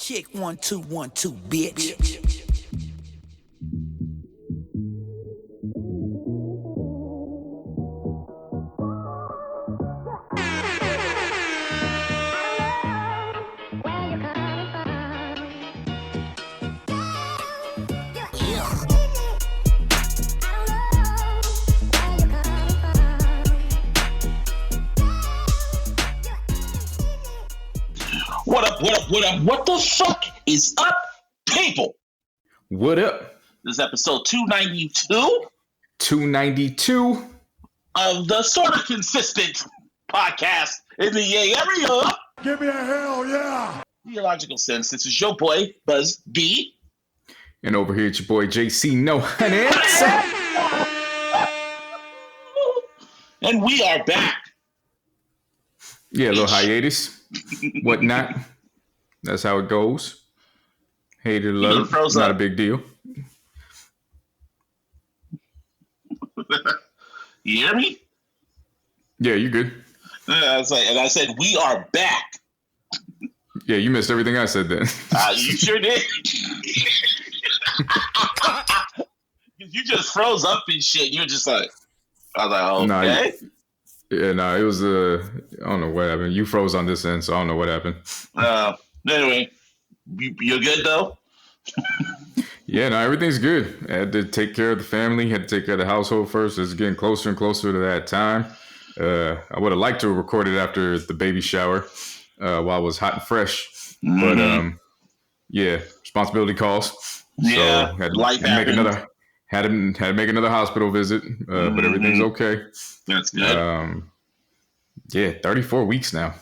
Check 1 2 1 2, bitch. What the fuck is up, people? What up? This is episode 292. 292 of the sort of consistent podcast in the area. Give me a hell yeah. iLLogical Sense. This is your boy, Buzz B. And over here, it's your boy, JC No Honey. And we are back. Yeah, a little hiatus, whatnot. That's how it goes. Hate it or love it, not a big deal. You hear me? Yeah, you good. I said, we are back. Yeah, you missed everything I said then. You sure did. You just froze up and shit. You were just like, I was like, okay. It was, I don't know what happened. You froze on this end, so I don't know what happened. Anyway, you're good though? Yeah, no, everything's good. I had to take care of the family, had to take care of the household first. It's getting closer and closer to that time. I would have liked to have recorded after the baby shower while I was hot and fresh. Mm-hmm. But yeah, responsibility calls. Yeah, so had to make another hospital visit, but everything's okay. That's good. Yeah, 34 weeks now.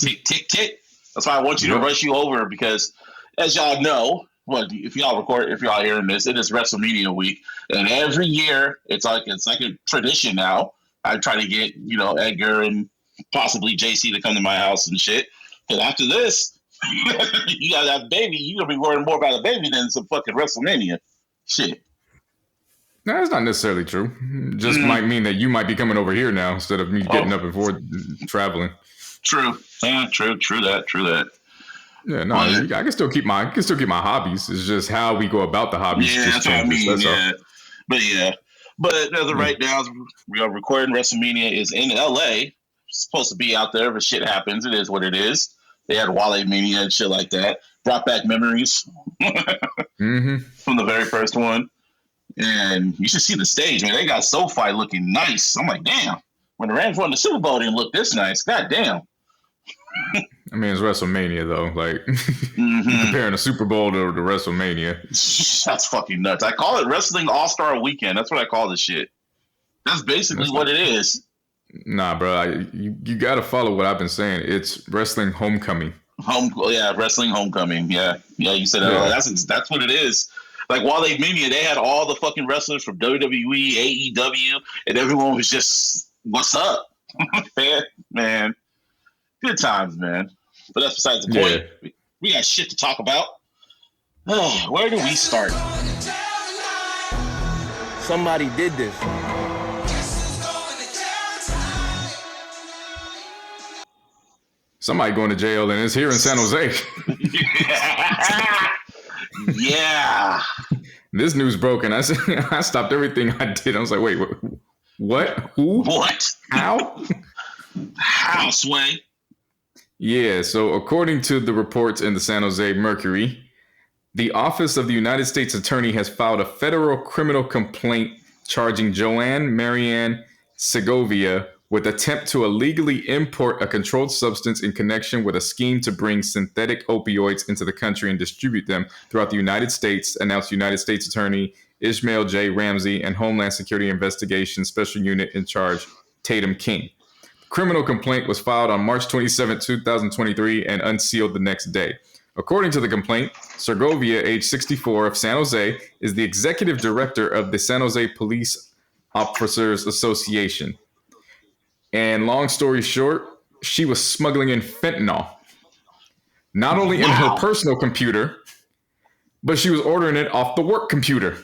Tick, tick, tick. That's why I want you to rush you over because, as y'all know, if y'all hearing this, it is WrestleMania week, and every year it's like a tradition now. I try to get Edgar and possibly JC to come to my house and shit. Because after this, you got that baby. You gonna be worrying more about a baby than some fucking WrestleMania shit. No, that's not necessarily true. Just might mean that you might be coming over here now instead of me getting up and forward traveling. True. Yeah, true that. Yeah, no, I can still keep my hobbies. It's just how we go about the hobbies. Yeah, that's what I mean. But as of right now, we are recording. WrestleMania is in LA. It's supposed to be out there, but shit happens. It is what it is. They had Wale Mania and shit like that. Brought back memories from the very first one. And you should see the stage, man. They got SoFi looking nice. I'm like, damn. When the Rams won the Super Bowl, it didn't look this nice. God damn. I mean, it's WrestleMania, though. Like, comparing the Super Bowl to WrestleMania. That's fucking nuts. I call it Wrestling All-Star Weekend. That's what I call this shit. That's basically what it is. Nah, bro. You got to follow what I've been saying. It's Wrestling Homecoming. Wrestling Homecoming. Yeah, you said that. Yeah. That's what it is. Like Wale Mania, they had all the fucking wrestlers from WWE, AEW, and everyone was just, what's up? Man. Good times, man. But that's besides the point. Yeah. We got shit to talk about. Where do we start? Somebody did this. Somebody going to jail, and it's here in San Jose. Yeah. This news broke, and I stopped everything I did. I was like, wait, what? Who? What? How? How, Sway? Yeah, so according to the reports in the San Jose Mercury, the Office of the United States Attorney has filed a federal criminal complaint charging Joanne Marianne Segovia with attempt to illegally import a controlled substance in connection with a scheme to bring synthetic opioids into the country and distribute them throughout the United States, announced United States Attorney Ishmael J. Ramsey and Homeland Security Investigation Special Unit in charge Tatum King. Criminal complaint was filed on March 27, 2023, and unsealed the next day. According to the complaint, Segovia, age 64, of San Jose, is the executive director of the San Jose Police Officers Association. And long story short, she was smuggling in fentanyl, not only in her personal computer, but she was ordering it off the work computer.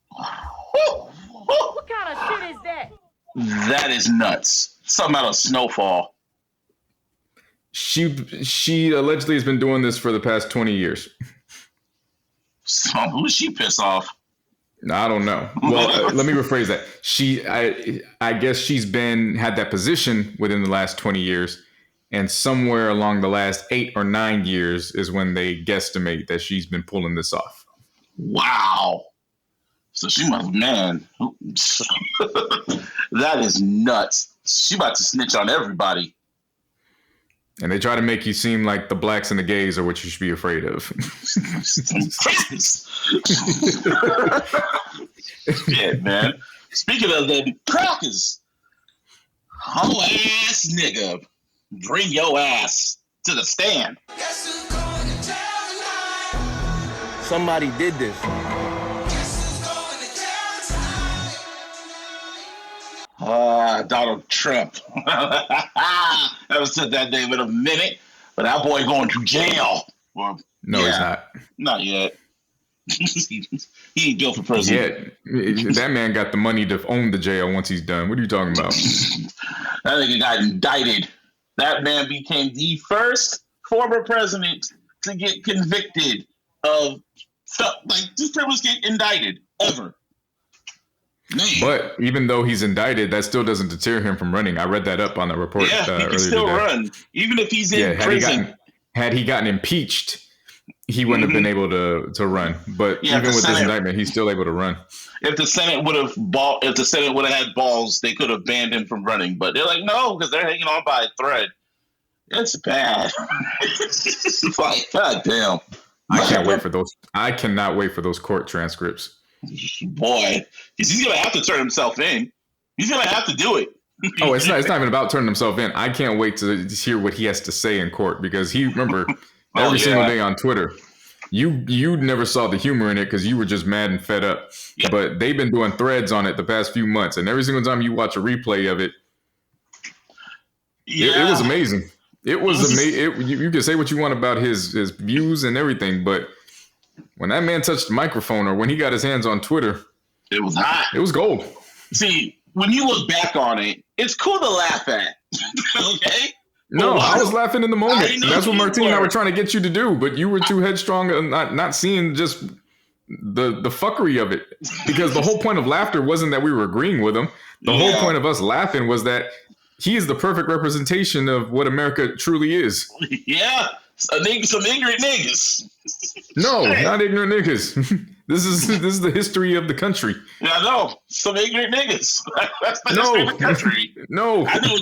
What kind of shit is that? That is nuts. Something out of Snowfall. She allegedly has been doing this for the past 20 years. So who is she piss off? I don't know. Well, let me rephrase that. I guess she's had that position within the last 20 years, and somewhere along the last 8 or 9 years is when they guesstimate that she's been pulling this off. Wow. So she must, man. That is nuts. She about to snitch on everybody. And they try to make you seem like the blacks and the gays are what you should be afraid of. Shit, man. Speaking of them crackers, whole ass nigga, bring your ass to the stand. Somebody did this. Donald Trump. I haven't said that name in a minute, but that boy going to jail. No, he's not. Not yet. He ain't built for president. Yeah, that man got the money to own the jail once he's done. What are you talking about? That nigga got indicted. That man became the first former president to get convicted of stuff like this. Was get indicted ever. Man. But even though he's indicted, that still doesn't deter him from running. I read that up on the report. Yeah, he can still run, even if he's in prison. Had he gotten impeached, he wouldn't have been able to run. But even with this indictment, he's still able to run. If the Senate would have had balls, they could have banned him from running. But they're like, no, because they're hanging on by a thread. It's bad. It's like, God damn. I cannot wait for those court transcripts. Boy, because he's gonna have to turn himself in. He's gonna have to do it. It's not even about turning himself in. I can't wait to hear what he has to say in court, because remember every single day on Twitter, you never saw the humor in it because you were just mad and fed up. Yep. But they've been doing threads on it the past few months, and every single time you watch a replay of it, it was amazing. It was amazing. You can say what you want about his views and everything, but when that man touched the microphone, or when he got his hands on Twitter, it was hot. It was gold. See, when you look back on it, it's cool to laugh at. Okay? No, I was laughing in the moment. That's what Martine and I were trying to get you to do, but you were too headstrong and not seeing just the fuckery of it. Because the whole point of laughter wasn't that we were agreeing with him. The whole point of us laughing was that he is the perfect representation of what America truly is. Yeah. Some ignorant niggas. No, not ignorant niggas. This is the history of the country. Yeah, I know. Some ignorant niggas. That's the history of the country. No. I know.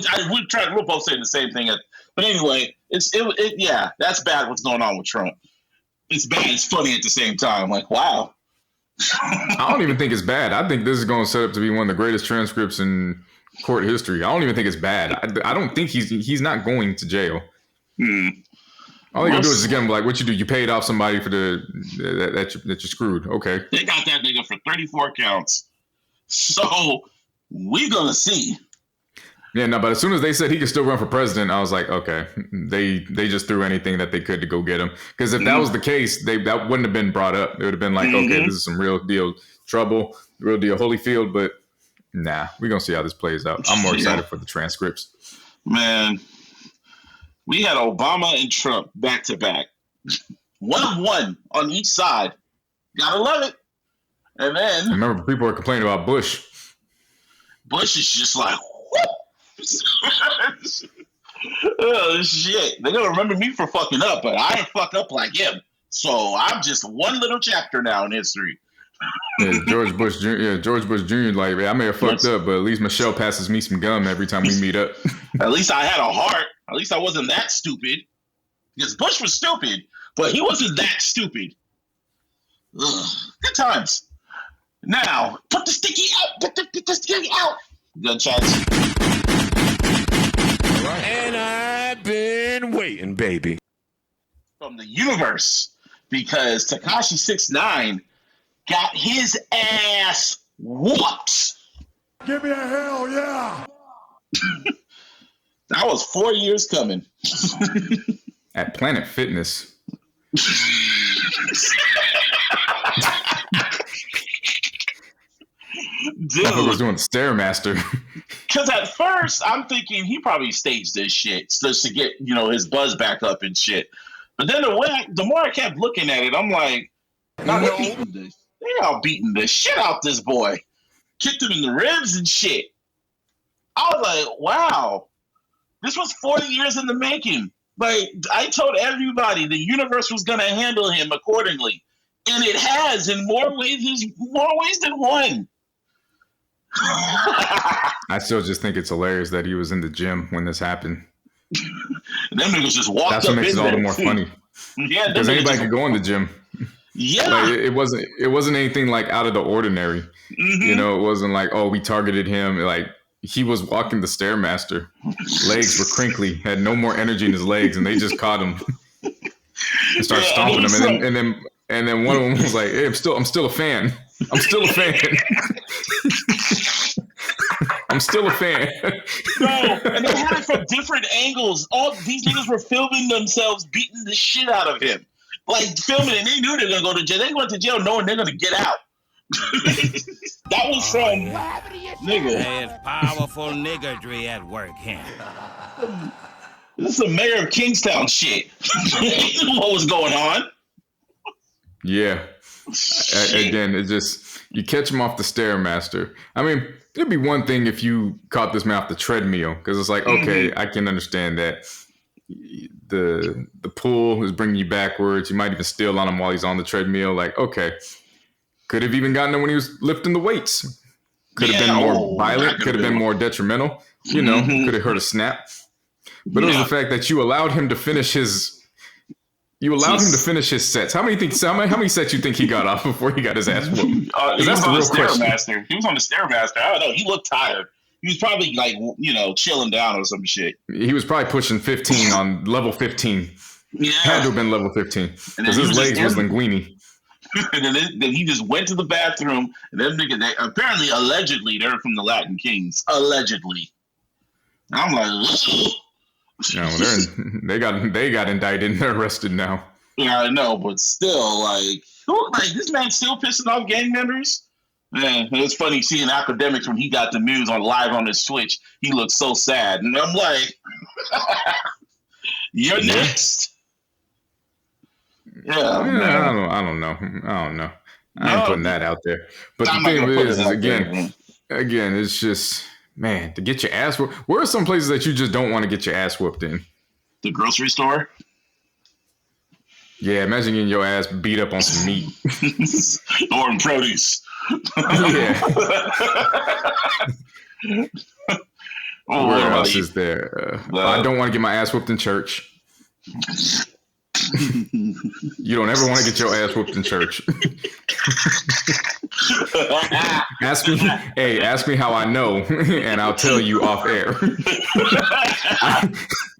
We're both saying the same thing. But anyway, yeah, that's bad what's going on with Trump. It's bad. It's funny at the same time. Like, wow. I don't even think it's bad. I think this is going to set up to be one of the greatest transcripts in court history. I don't even think it's bad. I don't think he's not going to jail. All you gonna do is just get him like, what you do? You paid off somebody for that you're screwed. Okay. They got that nigga for 34 counts. So we're gonna see. Yeah, no, but as soon as they said he could still run for president, I was like, okay, they just threw anything that they could to go get him. Because if that was the case, that wouldn't have been brought up. It would have been like, okay, this is some real deal trouble, real deal Holyfield. But nah, we're gonna see how this plays out. I'm more excited for the transcripts. Man. We had Obama and Trump back to back. 1-1 on each side. Gotta love it. And then I remember people were complaining about Bush. Bush is just like, oh shit. They're gonna remember me for fucking up, but I ain't fuck up like him. So I'm just one little chapter now in history. Yeah, George Bush Jr. Like, I may have fucked up, but at least Michelle passes me some gum every time we meet up. At least I had a heart. At least I wasn't that stupid. Because Bush was stupid, but he wasn't that stupid. Ugh, good times. Now, put the sticky out. Put the sticky out. Good chance. Right. And I've been waiting, baby. From the universe, because Tekashi 6ix9ine got his ass whooped. Give me a hell yeah. That was 4 years coming. At Planet Fitness. Dude. I was doing the Stairmaster. Because at first I'm thinking he probably staged this shit just to get his buzz back up and shit. But then the more I kept looking at it, I'm like, no, they all beating the shit out this boy, kicked him in the ribs and shit. I was like, wow, this was 40 years in the making. Like, I told everybody the universe was gonna handle him accordingly, and it has in more ways than one. I still just think it's hilarious that he was in the gym when this happened. Them niggas just walked That's up what makes in it all the there, more too. funny. Yeah, because anybody could go in the gym. Yeah, like, it wasn't anything like out of the ordinary. Mm-hmm. It wasn't like, oh, we targeted him. Like, he was walking the Stairmaster. Legs were crinkly, had no more energy in his legs, and they just caught him and started stomping him. And then one of them was like, hey, I'm still a fan. I'm still a fan. I'm still a fan. No, and they had it from different angles. All these niggas were filming themselves beating the shit out of him. Like, filming, and they knew they were going to go to jail. They went to jail knowing they're going to get out. That was from nigga. There's powerful niggardry at work here. This is the mayor of Kingstown shit. What was going on? Yeah. Again, it's just, you catch him off the Stairmaster. I mean, it'd be one thing if you caught this man off the treadmill, because it's like, okay, I can understand that. The pull is bringing you backwards. You might even steal on him while he's on the treadmill. Like, okay. Could have even gotten him when he was lifting the weights. Could have been more violent. Could have been more detrimental. Could have hurt a snap. But it was the fact that you allowed him to finish his... You allowed him to finish his sets. How many sets you think he got off before he got his ass whooped? That's the real question. He was on the Stairmaster. I don't know. He looked tired. He was probably like, chilling down or some shit. He was probably pushing 15 on level 15. Yeah. Had to have been level 15. Because his legs was linguini. And then he just went to the bathroom. And them niggas, apparently, allegedly, they're from the Latin Kings. Allegedly. And I'm like, ugh. No, they got indicted and they're arrested now. Yeah, I know, but still, like this man's still pissing off gang members. Man, it's funny seeing Academics when he got the news live on his Twitch. He looked so sad, and I'm like, "You're next." Yeah, I don't know. I ain't putting that out there. But the thing is again, it's just. Man, to get your ass whooped. Where are some places that you just don't want to get your ass whooped in? The grocery store? Yeah, imagine getting your ass beat up on some meat. Or in produce. Yeah. Where else is there? I don't want to get my ass whooped in church. You don't ever want to get your ass whooped in church. Ask me how I know, and I'll tell you off air.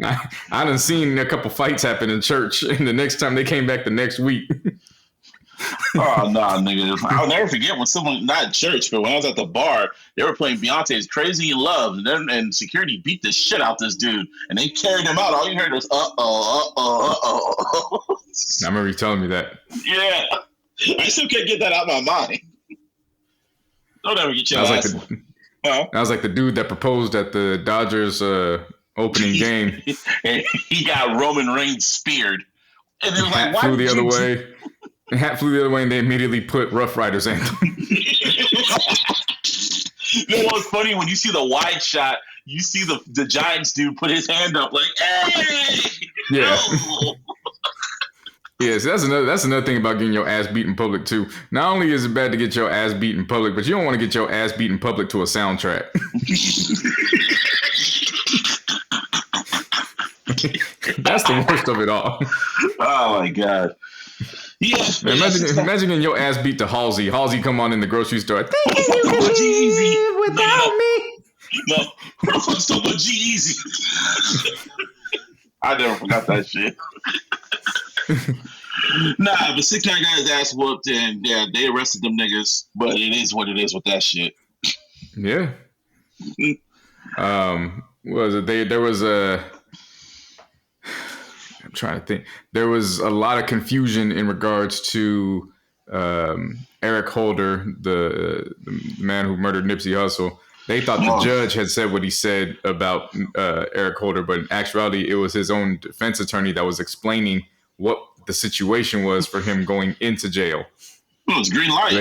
I done seen a couple fights happen in church, and the next time they came back the next week. Oh, nah, nigga. I'll never forget when someone, not at church, but when I was at the bar, they were playing Beyonce's Crazy in Love, and security beat the shit out this dude, and they carried him out. All you heard was, uh-oh. I remember you telling me that. Yeah. I still can't get that out of my mind. Don't ever get your ass. That was like the dude that proposed at the Dodgers opening game. And he got Roman Reigns speared. And then Hat flew the other way. Hat flew the other way, and they immediately put Rough Riders anthem. You know what's funny? When you see the wide shot, you see the Giants dude put his hand up like, hey! Yeah. No! Yes, that's another thing about getting your ass beat in public too. Not only is it bad to get your ass beat in public, but you don't want to get your ass beat in public to a soundtrack. That's the worst of it all. Oh my god. Yeah. Imagine getting your ass beat to Halsey. Halsey come on in the grocery store. G-Eazy. Without me. No. So much G-Eazy. I never forgot that shit. Nah, but 6ix9ine got his ass whooped, and yeah, they arrested them niggas. But it is what it is with that shit. Yeah. What was it? There was a. I'm trying to think. There was a lot of confusion in regards to Eric Holder, the man who murdered Nipsey Hussle. They thought the judge had said what he said about Eric Holder, but in actuality, it was his own defense attorney that was explaining what the situation was for him going into jail. It was green light. So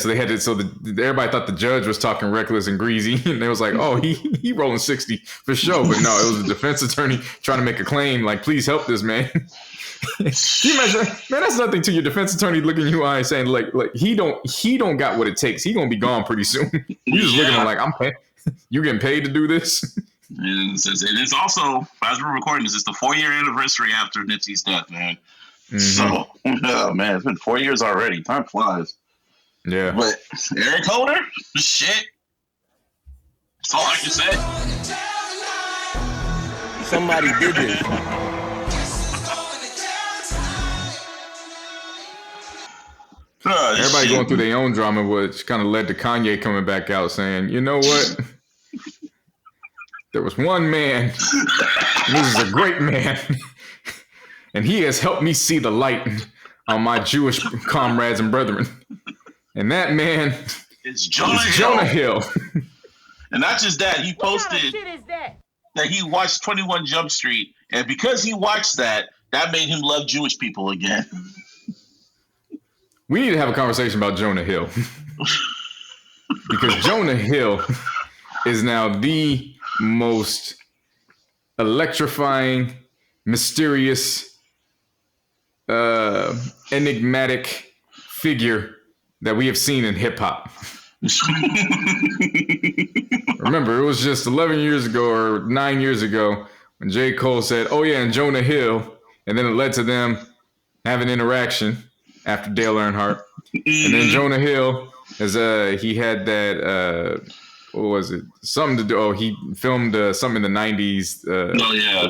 they had to. So everybody thought the judge was talking reckless and greasy, and they was like, "Oh, he rolling 60 for sure." But no, it was the defense attorney trying to make a claim, like, "Please help this man." Can you imagine, man? That's nothing to your defense attorney looking you in the eye saying, like he don't got what it takes. He gonna be gone pretty soon. You just looking at him like, "I'm paying. You getting paid to do this?" And it's also, as we're recording this, it's the 4-year anniversary after Nipsey's death, man. Mm-hmm. So, oh man, it's been 4 years already. Time flies. Yeah. But Eric Holder, shit. That's all I can say. Somebody did this. Everybody going through their own drama, which kind of led to Kanye coming back out saying, "You know what? There was one man, and this is a great man, and he has helped me see the light on my Jewish comrades and brethren. And that man is Jonah Hill. And not just that, he posted that he watched 21 Jump Street, and because he watched that made him love Jewish people again. We need to have a conversation about Jonah Hill. Because Jonah Hill is now the most electrifying, mysterious, enigmatic figure that we have seen in hip hop. Remember, it was just 11 years ago or 9 years ago when J. Cole said, "Oh yeah, and Jonah Hill," and then it led to them having interaction after Dale Earnhardt. And then Jonah Hill, he had that, what was it? Something to do. Oh, he filmed something in the 90s.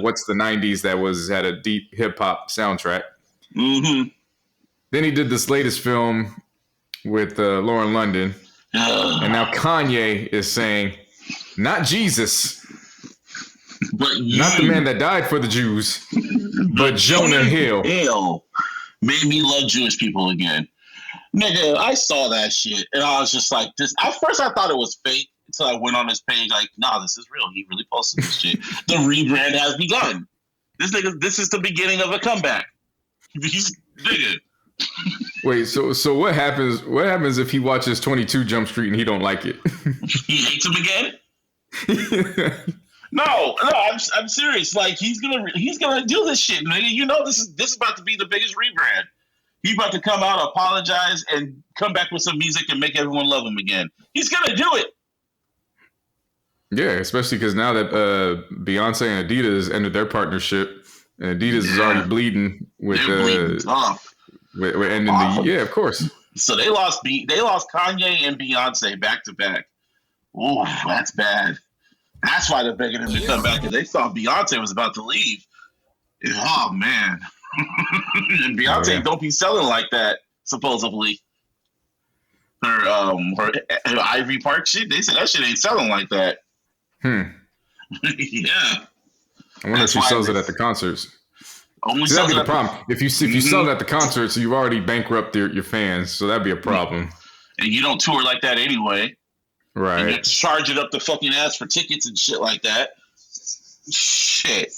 What's the 90s that had a deep hip hop soundtrack. Mm-hmm. Then he did this latest film with Lauren London. And now Kanye is saying, not Jesus, but not the man that died for the Jews, but Jonah Hill made me love Jewish people again. Nigga, I saw that shit and I was just like, this. At first I thought it was fake until I went on his page like, nah, this is real. He really posted this shit. The rebrand has begun. This is the beginning of a comeback. Nigga. Wait, so what happens? What happens if he watches 22 Jump Street and he don't like it? He hates him again? No, I'm serious. Like he's gonna do this shit, nigga. You know this is about to be the biggest rebrand. He's about to come out, apologize, and come back with some music and make everyone love him again. He's gonna do it. Yeah, especially because now that Beyonce and Adidas ended their partnership, and Adidas is already bleeding with we're ending the of course. So they lost Kanye and Beyonce back to back. Ooh, that's bad. That's why they're begging him to come back, because they thought Beyonce was about to leave. Oh man. And Beyonce don't be selling like that, supposedly. Her Ivy Park shit, they said that shit ain't selling like that. Yeah. I wonder if she sells it at the concerts. That'd be the problem. If you sell it at the concerts, you've already bankrupted your fans, so that'd be a problem. And you don't tour like that anyway. Right. You have to charge it up the fucking ass for tickets and shit like that. Shit.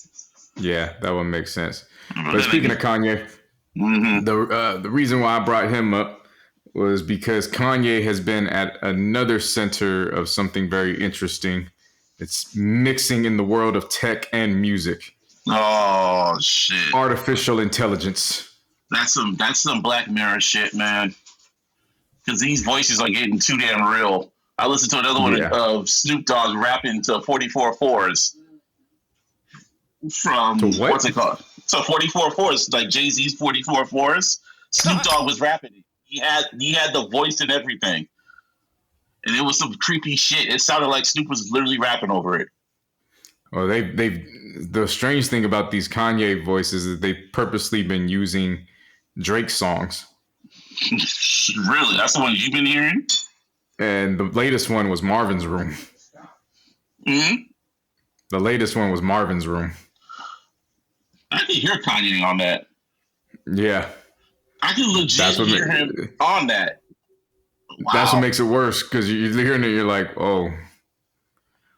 Yeah, that would make sense. But speaking of Kanye, the reason why I brought him up was because Kanye has been at another center of something very interesting. It's mixing in the world of tech and music. Oh shit! Artificial intelligence. That's some Black Mirror shit, man. Because these voices are getting too damn real. I listened to another one of Snoop Dogg rapping to 44/4s. From what's it called? So 44/4s, like Jay-Z's 44/4s. Snoop Dogg was rapping it. He had the voice and everything, and it was some creepy shit. It sounded like Snoop was literally rapping over it. Well, the strange thing about these Kanye voices is they've purposely been using Drake songs. Really? That's the one you've been hearing? And the latest one was Marvin's Room. Mm-hmm. The latest one was Marvin's Room. I can hear Kanye on that. Yeah. I can legit hear him on that. wow. That's what makes it worse because you're hearing it. You're like, oh,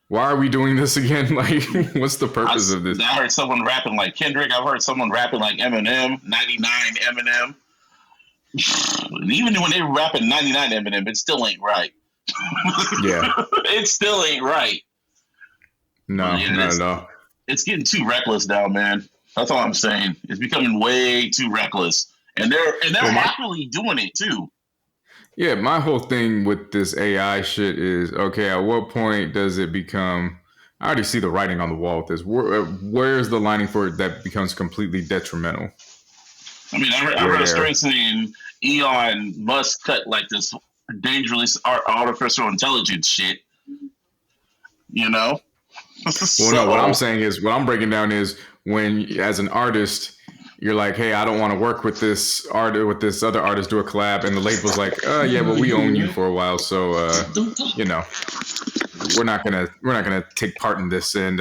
why are we doing this again? Like, what's the purpose of this? I heard someone rapping like Kendrick. I've heard someone rapping like Eminem, 99 Eminem. And even when they were rapping 99 Eminem, it still ain't right. Yeah. It still ain't right. No, not at all. It's getting too reckless now, man. That's all I'm saying. It's becoming way too reckless. And they're happily doing it too. Yeah, my whole thing with this AI shit is, okay, at what point does it become, I already see the writing on the wall with this. Where's the lining for it that becomes completely detrimental? I mean, I read a story saying Elon Musk cut like this dangerous artificial intelligence shit. You know? Well, no, what I'm saying is, what I'm breaking down is when, as an artist, you're like, hey, I don't want to work with this with this other artist, do a collab, and the label's like, yeah, but we own you for a while, so you know, we're not gonna take part in this, and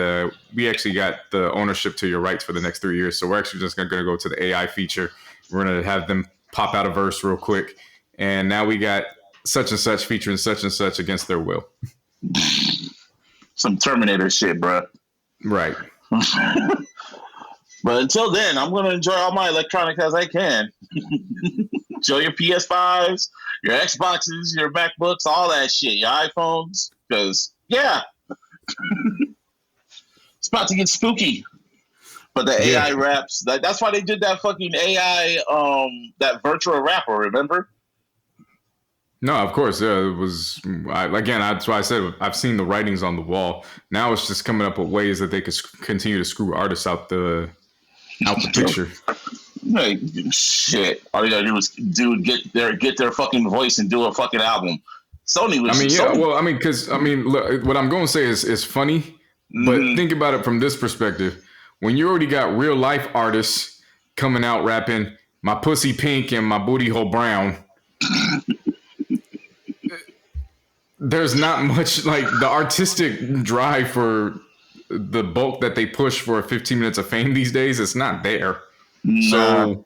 we actually got the ownership to your rights for the next 3 years, so we're actually just gonna go to the AI feature. We're gonna have them pop out a verse real quick, and now we got such and such featuring such and such against their will. Some Terminator shit, bro. Right. But until then, I'm going to enjoy all my electronics as I can. Enjoy your PS5s, your Xboxes, your MacBooks, all that shit, your iPhones. Because, yeah. It's about to get spooky. But the AI raps, that's why they did that fucking AI, that virtual rapper, remember? No, of course. It was, again, that's why I said I've seen the writings on the wall. Now it's just coming up with ways that they could continue to screw artists out the picture. Like, shit. All you gotta do is get their fucking voice and do a fucking album. Sony was. Look, what I'm going to say is funny, but think about it from this perspective. When you already got real life artists coming out rapping, "My pussy pink and my booty hole brown." There's not much, like, the artistic drive for the bulk that they push for 15 minutes of fame these days. It's not there. So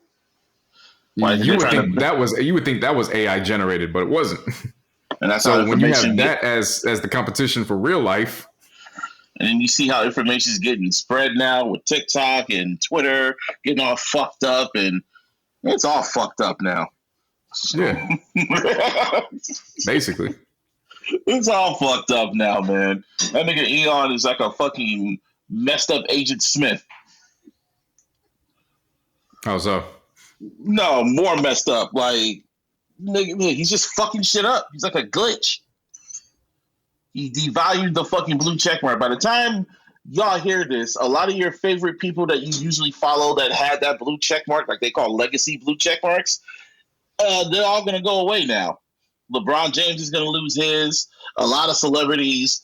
you would think that was AI generated, but it wasn't. And that's so when you have that as the competition for real life, and then you see how information is getting spread now with TikTok and Twitter getting all fucked up, and it's all fucked up now. Yeah, basically. It's all fucked up now, man. That nigga Eon is like a fucking messed up Agent Smith. How so? No, more messed up. Like, nigga, he's just fucking shit up. He's like a glitch. He devalued the fucking blue checkmark. By the time y'all hear this, a lot of your favorite people that you usually follow that had that blue checkmark, like they call legacy blue checkmarks, they're all gonna go away now. LeBron James is going to lose his. A lot of celebrities,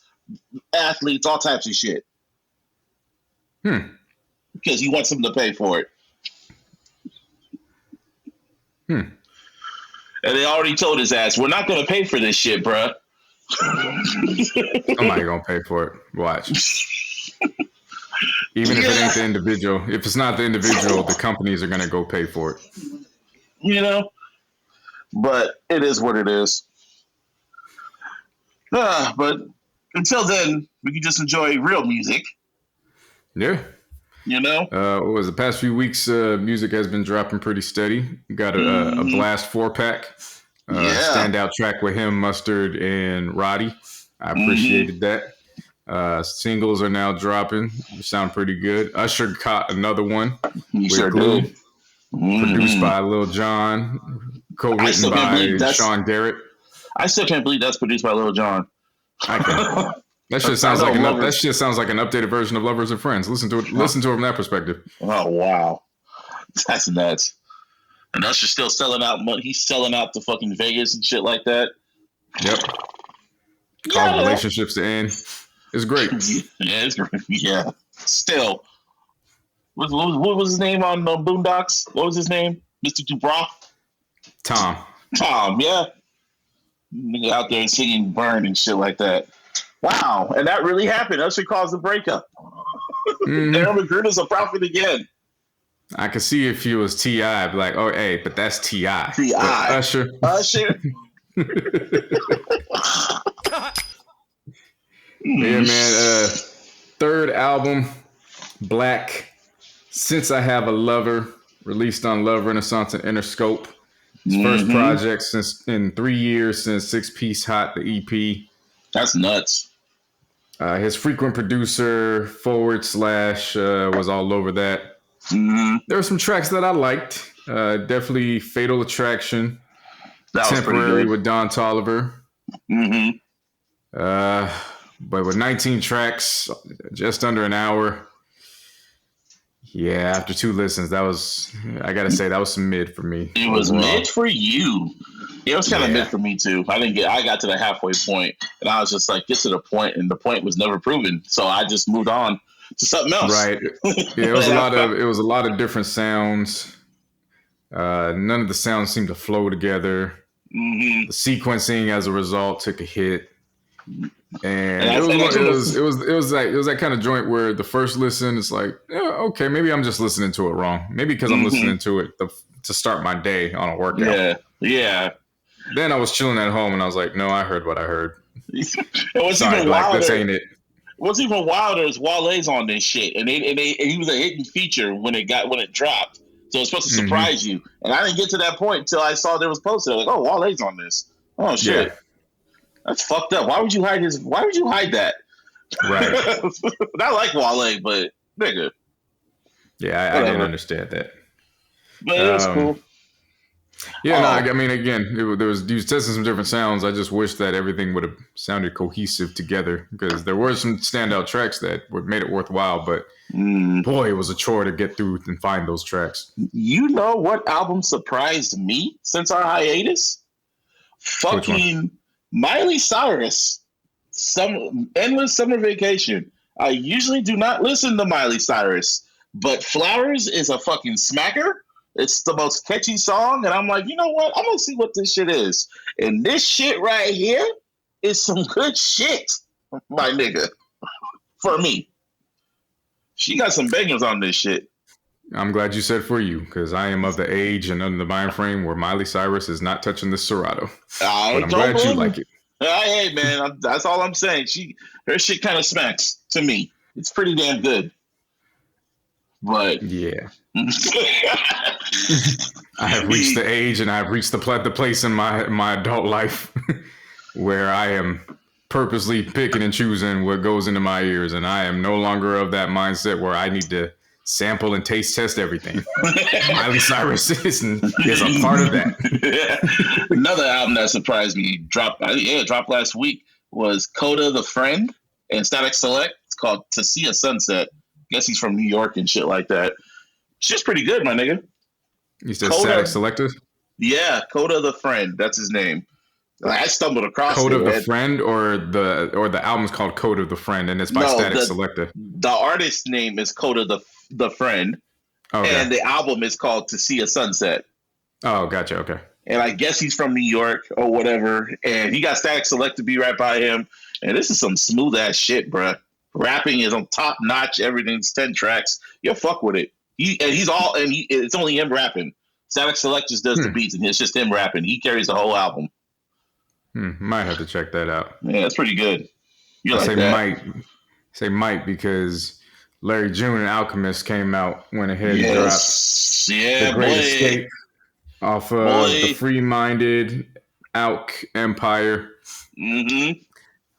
athletes, all types of shit. Because he wants them to pay for it. And they already told his ass, we're not going to pay for this shit, bruh. Somebody going to pay for it. Watch. Even if it ain't the individual. If it's not the individual, the companies are going to go pay for it. You know? But it is what it is. But until then, we can just enjoy real music. Yeah. You know? What was the past few weeks, music has been dropping pretty steady. Got a Blast 4-pack. Standout track with him, Mustard, and Roddy. I appreciated that. Singles are now dropping. They sound pretty good. Usher caught another one. He sure did. Produced by Lil Jon. Co-written by Sean Garrett. I still can't believe that's produced by Lil Jon. I can. That shit sounds like an updated version of Lovers and Friends. Listen to it. Listen to it from that perspective. Oh wow, that's nuts. And Usher's still selling out money. He's selling out to fucking Vegas and shit like that. Yep. Called Relationships to End. It's great. Yeah, it's great. Yeah. Still. What was his name on Boondocks? What was his name? Mr. Dubrow? Tom, yeah. Nigga out there singing Burn and shit like that. Wow. And that really happened. Usher caused the breakup. Aaron McGruder's a prophet again. I could see if he was T.I., I'd be like, oh, hey, but that's T.I. T.I. Usher. Yeah, man. Third album, Black. Since I Have a Lover, released on Love Renaissance and Interscope. His first project in 3 years since Six Piece Hot, the EP. That's nuts. His frequent producer / was all over that. There were some tracks that I liked. Definitely Fatal Attraction. That was Temporary good. with Don Toliver. But with 19 tracks, just under an hour. Yeah, after 2 listens, I gotta say, that was some mid for me. It was mid for you. It was kind of mid for me too. I got to the halfway point and I was just like, get to the point, and the point was never proven. So I just moved on to something else. Right. Yeah, it was a lot of different sounds. None of the sounds seemed to flow together. The sequencing as a result took a hit. And it was that kind of joint where the first listen is like, okay, maybe I'm just listening to it wrong. Maybe because I'm listening to it to start my day on a workout. Yeah. Then I was chilling at home and I was like, no, I heard what I heard. What's Sorry, even Black, wilder, this ain't it. What's even wilder is Wale's on this shit, and he was a hidden feature when it dropped. So it's supposed to surprise you, and I didn't get to that point until I saw there was posted. I was like, oh, Wale's on this. Oh shit. Yeah. That's fucked up. Why would you hide that? Right. I like Wale, but nigga. Yeah, I didn't understand that. But it was cool. Yeah, I mean, again, he was testing some different sounds. I just wish that everything would have sounded cohesive together, because there were some standout tracks that made it worthwhile, but boy, it was a chore to get through and find those tracks. You know what album surprised me since our hiatus? Fucking Miley Cyrus, Endless Summer Vacation. I usually do not listen to Miley Cyrus, but Flowers is a fucking smacker. It's the most catchy song, and I'm like, you know what? I'm gonna see what this shit is. And this shit right here is some good shit, my nigga. For me. She got some bangers on this shit. I'm glad you said for you, because I am of the age and under the mind frame where Miley Cyrus is not touching this Serato. But I'm glad you like it. Hey, man, that's all I'm saying. Her shit kind of smacks to me. It's pretty damn good. But yeah, I have reached the age and I've reached the place in my adult life where I am purposely picking and choosing what goes into my ears, and I am no longer of that mindset where I need to sample and taste test everything. Miley Cyrus is a part of that. Another album that surprised me dropped last week was Coda the Friend and Static Select. It's called To See a Sunset. Guess he's from New York and shit like that. Shit's pretty good, my nigga. You said Static Selector? Yeah, Coda the Friend. That's his name. I stumbled across Code of the Friend, or the album's called Code of the Friend, and it's by Static Selector. The artist's name is Coda the Friend, and the album is called To See a Sunset. Oh, gotcha. Okay. And I guess he's from New York or whatever, and he got Static Select to be right by him. And this is some smooth ass shit, bruh. Rapping is on top notch. Everything's 10 tracks. You'll fuck with it. It's only him rapping. Static Select just does the beats, and it's just him rapping. He carries the whole album. Might have to check that out. Yeah, it's pretty good. Say might because Larry June and Alchemist came out, went ahead and dropped The Great Escape off of the Free-Minded Alch Empire.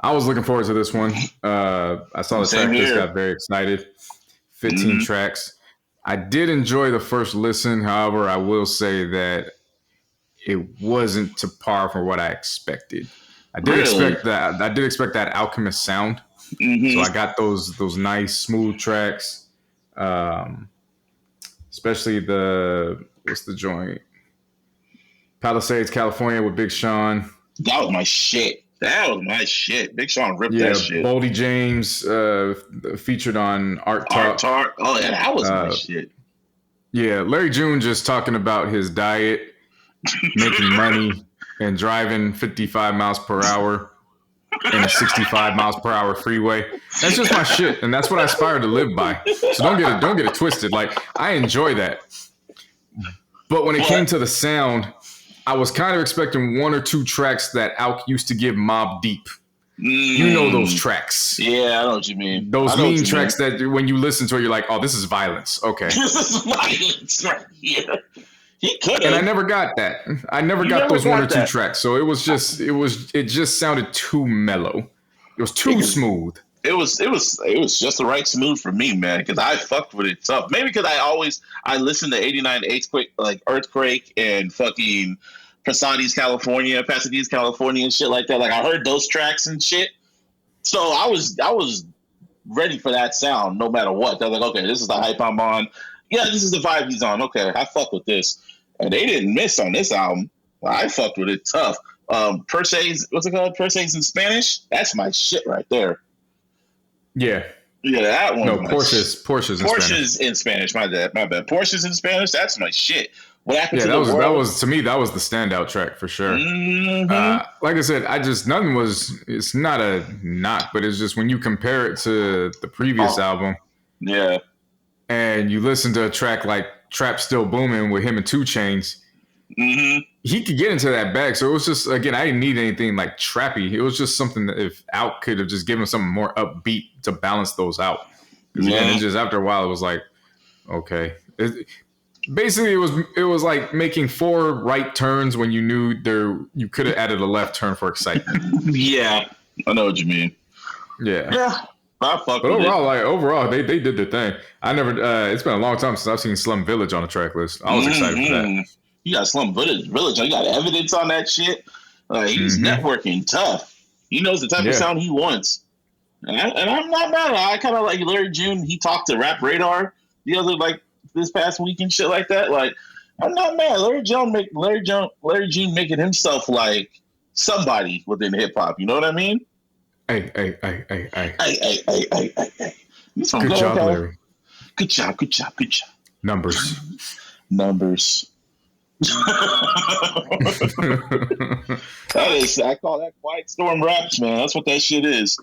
I was looking forward to this one. I saw the track list, got very excited. 15 tracks. I did enjoy the first listen. However, I will say that it wasn't to par for what I expected. I did expect that Alchemist sound. So I got those nice smooth tracks. Especially what's the joint? Palisades, California with Big Sean. That was my shit. Big Sean ripped that shit. Boldy James featured on Art Talk. Oh yeah, that was my shit. Yeah, Larry June just talking about his diet, making money, and driving 55 miles per hour in a 65 miles per hour freeway. That's just my shit, and that's what I aspire to live by. So don't get it twisted. Like, I enjoy that. But when it came to the sound, I was kind of expecting one or two tracks that Alk used to give Mobb Deep. You know those tracks. Yeah, I know what you mean. Those mean tracks that when you listen to it, you're like, oh, this is violence. Okay. This is violence right here. He could have. And I never got that. I never got those one or two tracks. So it just sounded too mellow. It was too smooth. It was just the right smooth for me, man, because I fucked with it tough. Maybe because I listened to 89 Earthquake and fucking Pasadena's California, and shit like that. Like I heard those tracks and shit. So I was ready for that sound no matter what. I was like, okay, this is the hype I'm on. Yeah, this is the vibe he's on. Okay, I fuck with this. And they didn't miss on this album. I fucked with it tough. Per se's, what's it called? Per se's in Spanish? That's my shit right there. Yeah. Yeah, that one. No, Porsche's in Spanish. My bad. Porsche's in Spanish. That's my shit. What happened to the world? That was to me. That was the standout track for sure. Like I said, it's not a knock, but it's just when you compare it to the previous album. Yeah. And you listen to a track like Trap Still Booming with him and 2 Chainz. He could get into that bag. So it was just, again, I didn't need anything like trappy. It was just something that if Out could have just given something more upbeat to balance those out. Because again, it just after a while, it was like, okay. Basically, it was like making 4 right turns when you knew you could have added a left turn for excitement. Yeah, I know what you mean. Yeah. But overall, they did their thing. I never. It's been a long time since I've seen Slum Village on the track list. I was excited for that. You got Slum Village. You got evidence on that shit. He's networking tough. He knows the type of sound he wants. And I'm not mad at it. I kind of like Larry June. He talked to Rap Radar this past week and shit like that. Like, I'm not mad. Larry June making himself like somebody within hip hop. You know what I mean? Hey. Good job, Larry. Good job. Numbers. I call that Quiet Storm Raps, man. That's what that shit is.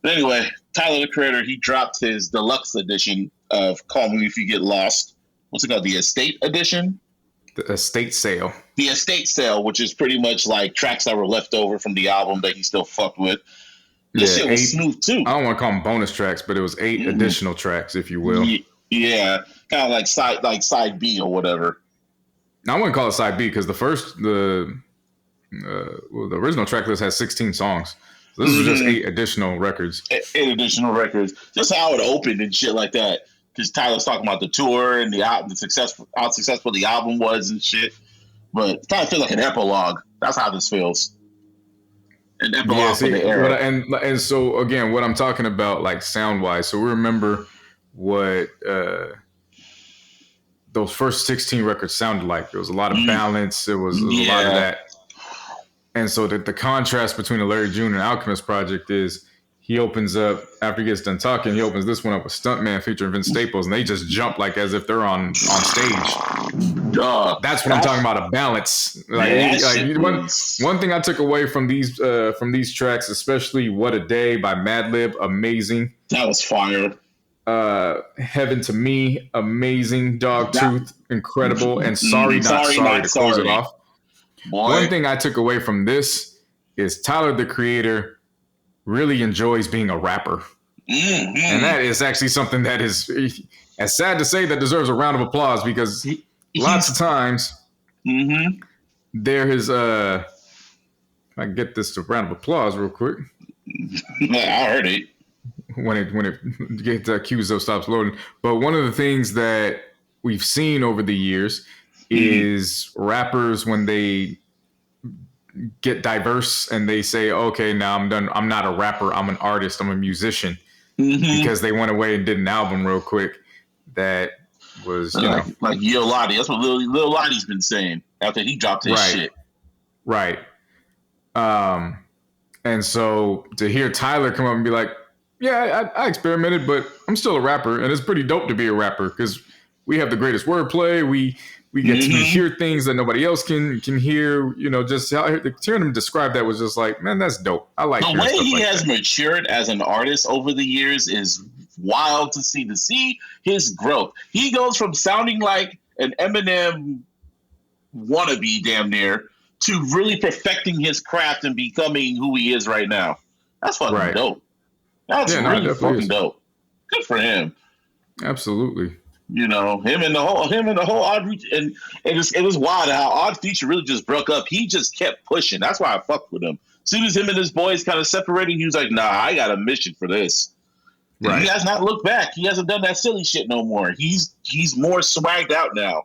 But anyway, Tyler the Creator, he dropped his deluxe edition of Call Me If You Get Lost. What's it called? The Estate Edition? The Estate Sale. The Estate Sale, which is pretty much like tracks that were left over from the album that he still fucked with. This shit was smooth too. I don't want to call them bonus tracks, but it was 8 additional tracks, if you will. Yeah, kind of like side B or whatever. Now, I wouldn't call it side B because the original track list has 16 songs. So this was just 8 additional records. 8 additional records. Just how it opened and shit like that. Because Tyler's talking about the tour and how successful the album was and shit. But it kind of feels like an epilogue. That's how this feels. An epilogue for the era. And so, again, what I'm talking about, like, sound-wise, so we remember what those first 16 records sounded like. There was a lot of balance. There was a lot of that. And so the contrast between the Larry June and Alchemist project is he opens up, after he gets done talking, he opens this one up with Stuntman featuring Vince Staples, and they just jump like as if they're on stage. That's what I'm talking about, a balance. One thing I took away from these tracks, especially What a Day by Madlib, amazing. That was fire. Heaven to Me, amazing. Dogtooth, incredible. And Sorry Not Sorry to close it off. Boy. One thing I took away from this is Tyler the Creator really enjoys being a rapper. And that is actually something that is, as sad to say, that deserves a round of applause because lots of times there is if I can get this to round of applause real quick. I heard it. When it gets accused of stops loading. But one of the things that we've seen over the years is rappers, when they get diverse and they say, okay, now I'm done. I'm not a rapper. I'm an artist. I'm a musician. Because they went away and did an album real quick that was, like Yo Lottie. That's what Lil Lottie's been saying after he dropped his shit. Right. And so to hear Tyler come up and be like, yeah, I experimented, but I'm still a rapper, and it's pretty dope to be a rapper because we have the greatest wordplay. We get to hear things that nobody else can hear. You know, just hearing him describe that was just like, man, that's dope. I like the way he has matured as an artist over the years is wild to see. To see his growth, he goes from sounding like an Eminem wannabe, damn near, to really perfecting his craft and becoming who he is right now. That's fucking dope. That's really fucking dope. Good for him. Absolutely. You know, him and the whole Odd and it was wild how Odd Future really just broke up. He just kept pushing. That's why I fucked with him. As soon as him and his boys kind of separated, he was like, "Nah, I got a mission for this." Right. He has not looked back. He hasn't done that silly shit no more. He's more swagged out now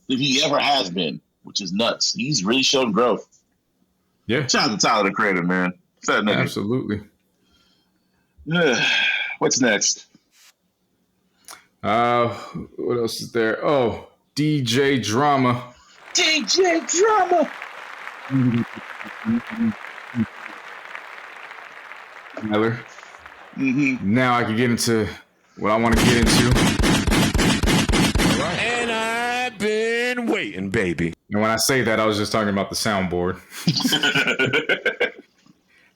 than he ever has been, which is nuts. He's really shown growth. Yeah. Shout out to Tyler the Creator, man. Absolutely. What's next? What else is there? Oh, DJ Drama. DJ Drama. Tyler. Now I can get into what I want to get into. And I've been waiting, baby. And when I say that, I was just talking about the soundboard.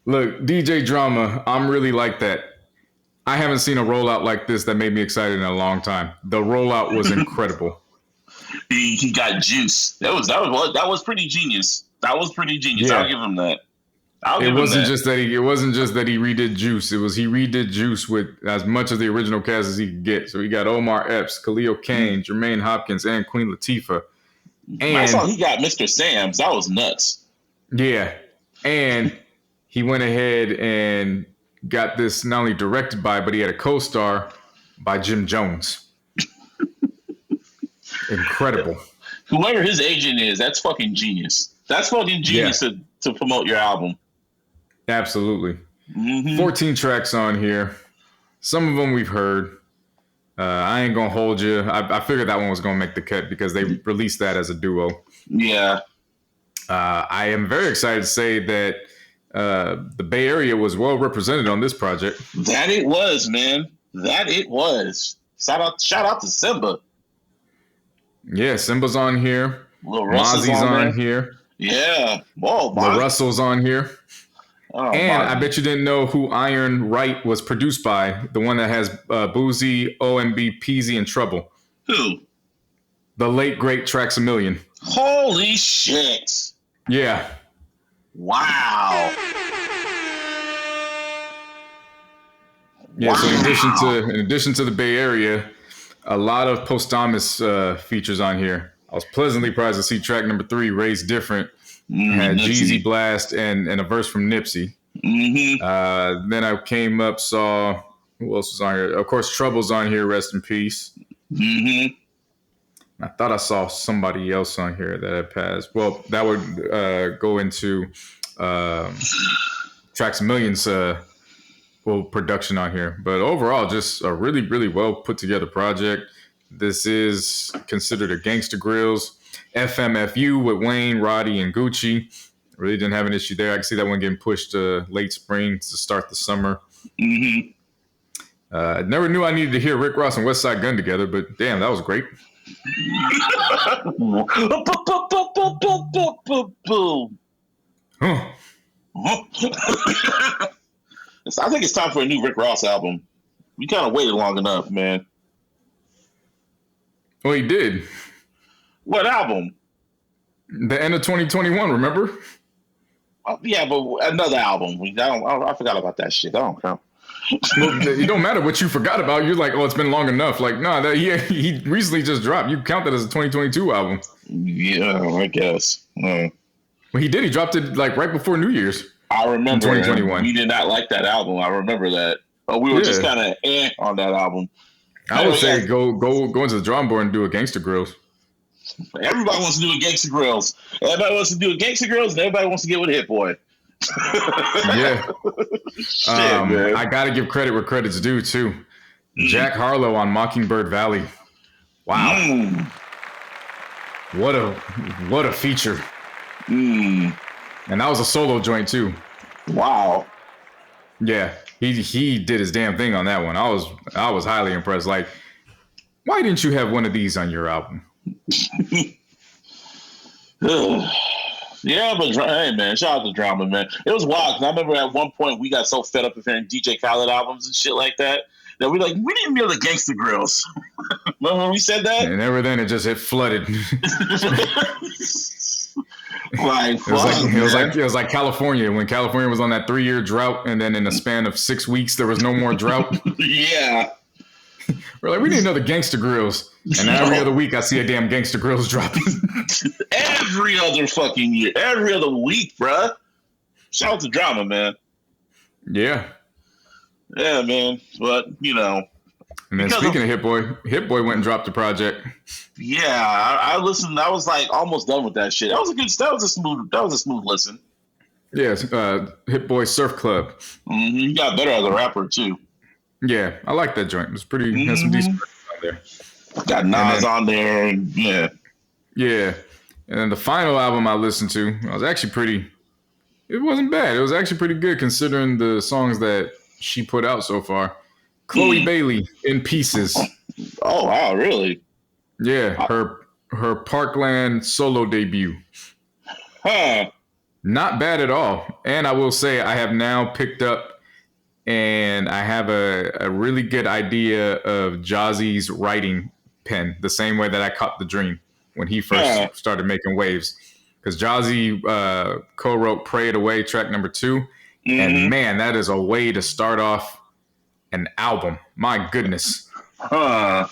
Look, DJ Drama, I'm really like that. I haven't seen a rollout like this that made me excited in a long time. The rollout was incredible. He got juice. That was pretty genius. That was pretty genius. Yeah. I'll give him that. It wasn't just that he redid Juice. It was he redid Juice with as much of the original cast as he could get. So he got Omar Epps, Khalil Kane, Jermaine Hopkins, and Queen Latifah. And I saw he got Mr. Sam's. That was nuts. Yeah, and he went ahead and got this not only directed by, but he had a co-star by Jim Jones. Incredible. Whoever his agent is, that's fucking genius. That's fucking genius to promote your album. Absolutely. 14 tracks on here. Some of them we've heard. I ain't gonna hold you. I figured that one was gonna make the cut because they released that as a duo. Yeah. I am very excited to say that the Bay Area was well represented on this project. That it was, man. That it was. Shout out to Simba. Yeah, Simba's on here. Mozzie's on here. Yeah. Whoa, the Russell's on here. Oh, and I bet you didn't know who Iron Right was produced by. The one that has Boozy, OMB, Peasy, and Trouble. Who? The late, great Traxamillion. Holy shit. Yeah. Wow. Yeah, so in addition to the Bay Area, a lot of posthumous features on here. I was pleasantly surprised to see track number 3, Raised Different. Had Jeezy Blast and a verse from Nipsey. Then I came up, saw who else was on here? Of course, Trouble's on here. Rest in peace. I thought I saw somebody else on here that had passed. Well, that would go into Traxamillion's production on here. But overall, just a really, really well put together project. This is considered a Gangsta Grills. FMFU with Wayne, Roddy, and Gucci. Really didn't have an issue there. I can see that one getting pushed to late spring to start the summer. Never knew I needed to hear Rick Ross and West Side Gun together, but damn, that was great. I think it's time for a new Rick Ross album. We kind of waited long enough, man. Well, he did. What album? The end of 2021, remember? Yeah, but another album. I forgot about that shit. I don't count. Well, it don't matter what you forgot about. You're like, oh, it's been long enough. Like, nah, he recently just dropped. You count that as a 2022 album. Yeah, I guess. Well, he did. He dropped it like right before New Year's. I remember 2021. We did not like that album. I remember that. But we were just kind of on that album. I would say go into the drawing board and do a Gangsta Grills. Everybody wants to do a Gangsta Grills. Everybody wants to do a Gangsta Grills, and everybody wants to get with Hit Boy. Yeah. Shit, man. I got to give credit where credit's due, too. Jack Harlow on Mockingbird Valley. Wow. What a feature. And that was a solo joint, too. Wow. Yeah. He did his damn thing on that one. I was highly impressed. Like, why didn't you have one of these on your album? Yeah, but hey, man, shout out to Drama, man. It was wild because I remember at one point we got so fed up with hearing DJ Khaled albums and shit like that we didn't know the Gangsta Grills. Remember when we said that? And ever then it just hit flooded. Like, it was like California when California was on that 3-year drought, and then in a span of 6 weeks there was no more drought. Yeah. We're like, we need another Gangsta Grills, and now every other week I see a damn Gangsta Grills dropping. Every other fucking year, every other week, bruh. Shout out to Drama, man. Yeah. Yeah, man. But you know. And then speaking of Hit Boy went and dropped a project. Yeah, I listened. I was like almost done with that shit. That was a smooth listen. Yes, Hit Boy Surf Club. Mm-hmm. He got better as a rapper too. Yeah, I like that joint. It was pretty. Had some decent on there. Got Nas on there, and yeah. Yeah, and then the final album I listened to, I was actually pretty. It wasn't bad. It was actually pretty good considering the songs that she put out so far. Chloe Bailey, In Pieces. Oh wow, really? Yeah, her Parkland solo debut. Huh. Not bad at all. And I will say I have now picked up and I have a really good idea of Jazzy's writing pen, the same way that I caught The Dream when he first started making waves. Because Jazzy co-wrote Pray It Away, track number 2. And man, that is a way to start off an album. My goodness. Huh.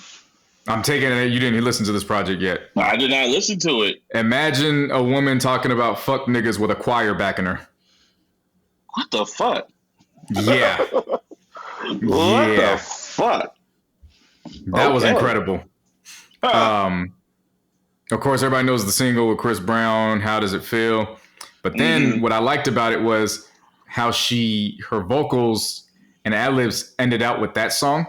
I'm taking it you didn't listen to this project yet. I did not listen to it. Imagine a woman talking about fuck niggas with a choir backing her. What the fuck? Yeah. What the fuck? That was incredible. Of course, everybody knows the single with Chris Brown, How Does It Feel? But then what I liked about it was how her vocals and ad-libs ended out with that song.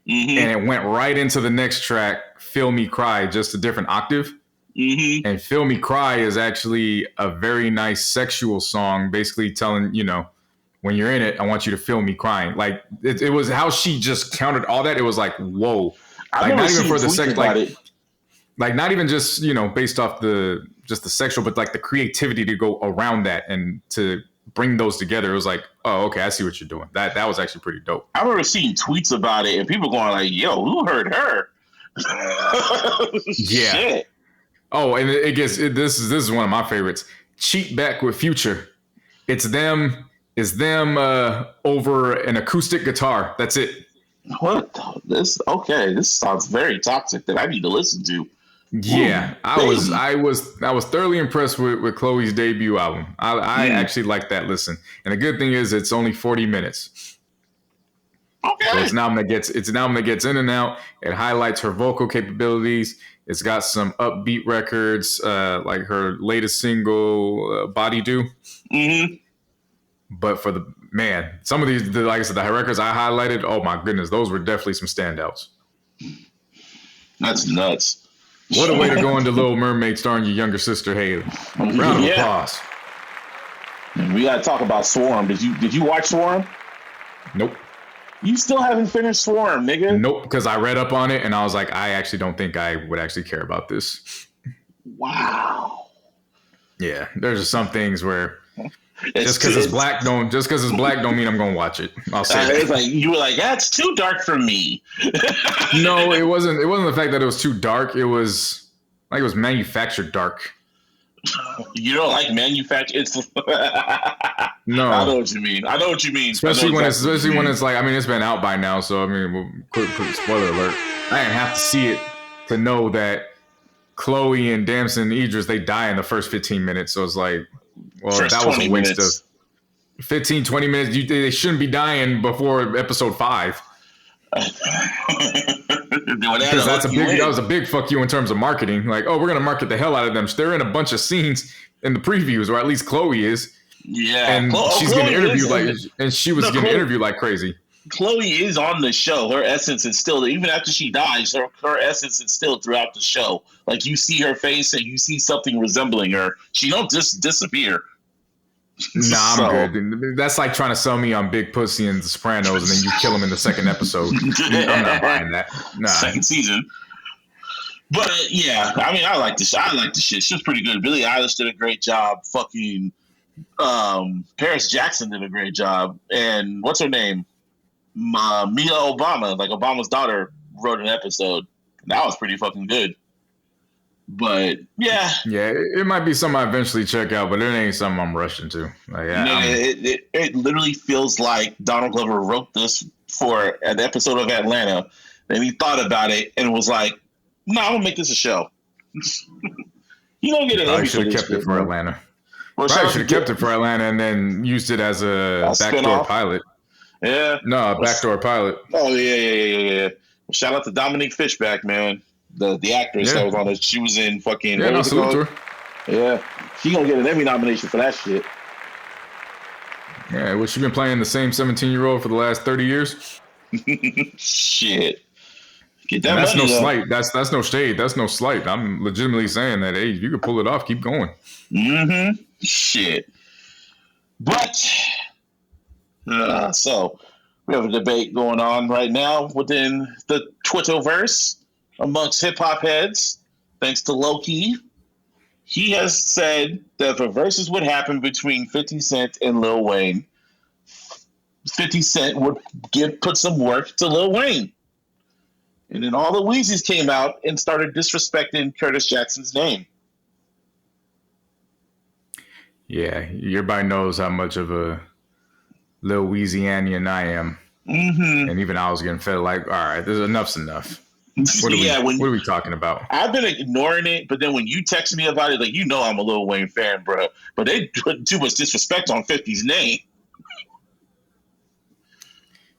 And it went right into the next track, Feel Me Cry, just a different octave. And Feel Me Cry is actually a very nice sexual song, basically telling, when you're in it, I want you to feel me crying. Like it was how she just countered all that. It was like, whoa. Like not even for the sex, like not even just, based off the sexual, but like the creativity to go around that and to bring those together. It was like, oh, okay, I see what you're doing. That was actually pretty dope. I remember seeing tweets about it and people going like, yo, who heard her? Yeah. Shit. Oh, and this is one of my favorites. Cheat Back with Future. It's them over an acoustic guitar. That's it. What? This sounds very toxic that I need to listen to. Yeah, I was thoroughly impressed with Chloe's debut album. I actually like that listen. And the good thing is it's only 40 minutes. Okay. So it's an album that gets in and out. It highlights her vocal capabilities. It's got some upbeat records, like her latest single, Body Do. But for some of these, like I said, the records I highlighted, oh my goodness, those were definitely some standouts. That's nuts. What a way to go into Little Mermaid starring your younger sister, Haley. Round of applause. We got to talk about Swarm. Did you watch Swarm? Nope. You still haven't finished Swarm, nigga? Nope, because I read up on it and I was like, I actually don't think I would actually care about this. Wow. Yeah, there's just some things where just because it's black don't mean I'm gonna watch it. I'll say it's like you were like, that's too dark for me. No, it wasn't the fact that it was too dark. It was like it was manufactured dark. You don't like manufactured? It's no. I know what you mean. Especially when it's like, I mean, it's been out by now, so I mean, quick spoiler alert. I didn't have to see it to know that Chloe and Damson and Idris, they die in the first 15 minutes. So it's like, well, that was a waste of 15, 20 minutes. They shouldn't be dying before episode 5. Because that was a big fuck you in terms of marketing. Like, oh, we're gonna market the hell out of them. They're in a bunch of scenes in the previews, or at least Chloe is. Yeah, and she's getting interviewed she was getting interviewed like crazy. Chloe is on the show. Her essence is still, even after she dies, her essence is still throughout the show. Like you see her face and you see something resembling her. She don't just disappear. Nah, I'm good. That's like trying to sell me on Big Pussy and The Sopranos, and then you kill him in the second episode. I'm not buying that. Nah. Second season. But yeah, I mean, I like the shit. She was pretty good. Billie Eilish did a great job. Fucking Paris Jackson did a great job. And what's her name? Mia Obama, like Obama's daughter, wrote an episode. That was pretty fucking good. But yeah, it might be something I eventually check out, but it ain't something I'm rushing to. Like, it literally feels like Donald Glover wrote this for an episode of Atlanta, and he thought about it and was like, "No, I'm gonna make this a show." You don't get an Emmy for this. Kept it for Atlanta. Well, Probably should have kept it for Atlanta and then used it as a backdoor pilot. Yeah. No, a backdoor pilot. Oh yeah. Shout out to Dominique Fishback, man. The actress that was on it. She was in fucking. Yeah, no, salute to her. Yeah, she gonna get an Emmy nomination for that shit. Yeah, well, she been playing the same 17-year-old for the last 30 years. Shit. Get that and that's money, no though. slight. That's no shade. That's no slight. I'm legitimately saying that. Hey, if you can pull it off, keep going. Shit. But so we have a debate going on right now within the Twitterverse amongst hip hop heads. Thanks to Loki, he has said that if a versus would happen between 50 Cent and Lil Wayne, 50 Cent would put some work to Lil Wayne. And then all the Weezys came out and started disrespecting Curtis Jackson's name. Yeah, everybody knows how much of a Lil Weezyanian I am. And even I was getting fed like, all right, there's enough's enough. What are we talking about? I've been ignoring it, but then when you text me about it, like, you know I'm a Lil Wayne fan, bro. But they put too much disrespect on 50's name.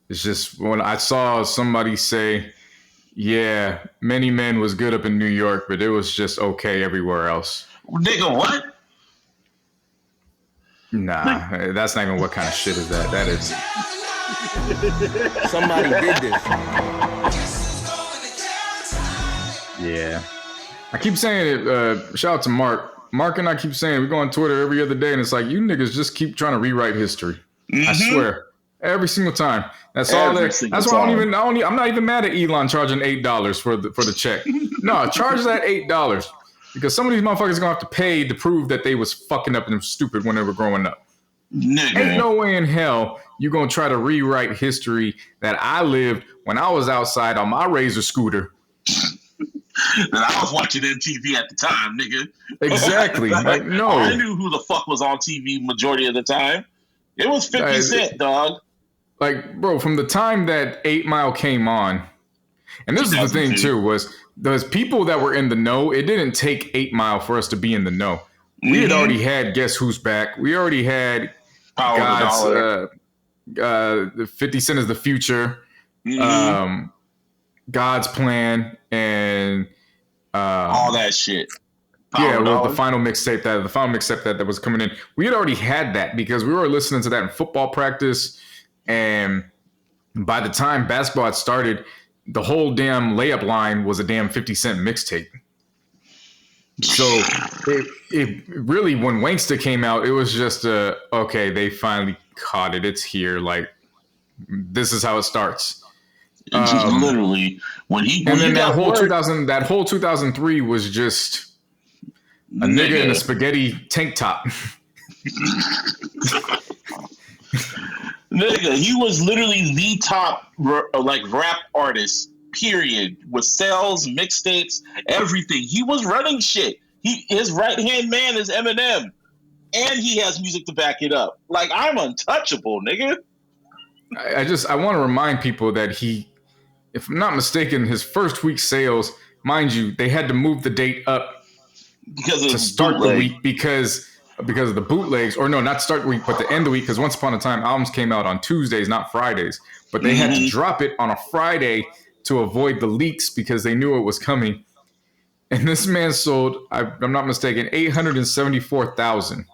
It's just when I saw somebody say, yeah, Many Men was good up in New York, but it was just okay everywhere else. Nigga, what? Nah, that's not even what kind of shit is that. That is. Somebody did this. Yeah. I keep saying it. Shout out to Mark. Mark and I keep saying we go on Twitter every other day, and it's like, you niggas just keep trying to rewrite history. I swear. Every single time. That's all there. That's why I'm not even mad at Elon charging $8 for the check. No, charge that $8. Because some of these motherfuckers are gonna have to pay to prove that they was fucking up and stupid when they were growing up. Nigga. Ain't no way in hell you're gonna try to rewrite history that I lived when I was outside on my Razor scooter. And I was watching MTV at the time, nigga. Exactly. Like, no. I knew who the fuck was on TV majority of the time. It was 50 Cent, dog. Like, bro, from the time that 8 Mile came on, and this is the thing too, was those people that were in the know, it didn't take 8 Mile for us to be in the know. We had already had Guess Who's Back. We already had God's 50 Cent is the Future, God's Plan, and all that shit. The final mixtape that was coming in. We had already had that because we were listening to that in football practice, and by the time basketball had started, the whole damn layup line was a damn 50 Cent mixtape. So it really, when Wanksta came out, it was just okay, they finally caught it. It's here. Like, this is how it starts. Just literally that whole 2003 was just a nigga in a spaghetti tank top. Nigga, he was literally the top rap artist, period, with sales, mixtapes, everything. He was running shit. His right hand man is Eminem, and he has music to back it up. Like, I'm untouchable, nigga. I want to remind people that if I'm not mistaken, his first week sales, mind you, they had to move the date up to start the week because of the bootlegs, or no, not start the week, but the end of the week, because Once Upon a Time albums came out on Tuesdays, not Fridays. But they had to drop it on a Friday to avoid the leaks because they knew it was coming. And this man sold, I'm not mistaken, 874,000.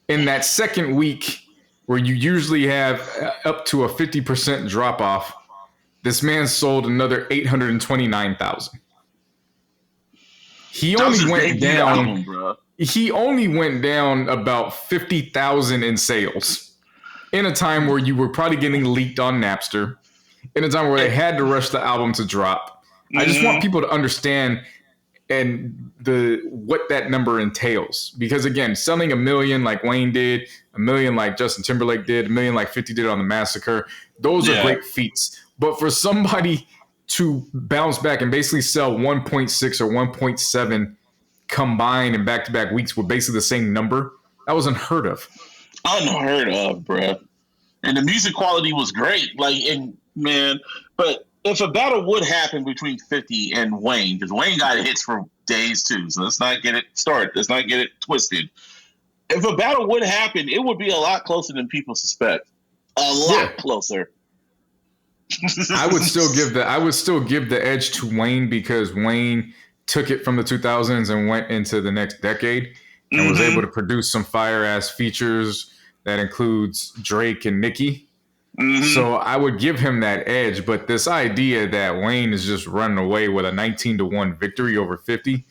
In that second week, where you usually have up to a 50% drop off, this man sold another 829,000. He only went down. He only went down about 50,000 in sales in a time where you were probably getting leaked on Napster, in a time where they had to rush the album to drop. I just want people to understand what that number entails. Because again, selling 1 million like Wayne did, 1 million like Justin Timberlake did, 1 million like 50 did on The Massacre, those are great feats. But for somebody to bounce back and basically sell 1.6 or 1.7 combined in back-to-back weeks with basically the same number, that was unheard of. Unheard of, bruh. And the music quality was great. But if a battle would happen between 50 and Wayne, because Wayne got hits for days too, so let's not get it started. Let's not get it twisted. If a battle would happen, it would be a lot closer than people suspect. A lot closer. I would still give the edge to Wayne because Wayne took it from the 2000s and went into the next decade and was able to produce some fire ass features that includes Drake and Nicki. So I would give him that edge, but this idea that Wayne is just running away with a 19-1 victory over 50,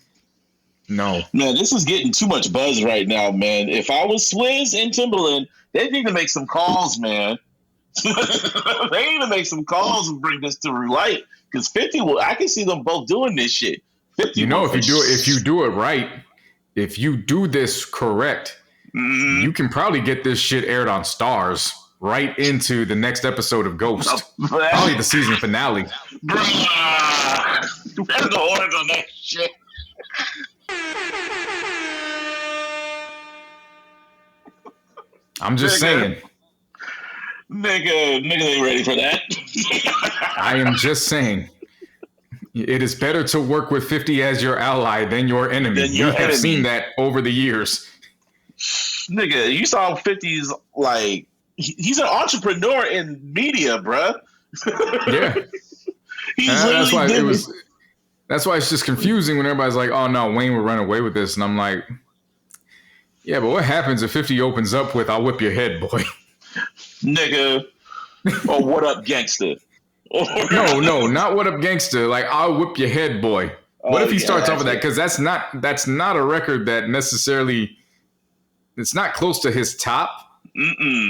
no. Man, this is getting too much buzz right now, man. If I was Swizz and Timbaland, they need to make some calls, man. They need to make some calls and bring this to light. Because 50, I can see them both doing this shit. 50, if you do it right, if you do this correct, you can probably get this shit aired on Stars right into the next episode of Ghost. Probably the season finale. Bruh. Where's the horns on that shit? I'm just saying. Nigga ain't ready for that. I am just saying. It is better to work with 50 as your ally than your enemy. You have seen that over the years. Nigga, you saw 50's like he's an entrepreneur in media, bruh. Yeah. That's why it's just confusing when everybody's like, oh no, Wayne would run away with this. And I'm like, yeah, but what happens if 50 opens up with I'll whip your head, boy? Nigga. Or what up, gangster? No, not what up, gangster. Like, I'll whip your head, boy. What if he starts off with that? Because that's not a record that necessarily, it's not close to his top.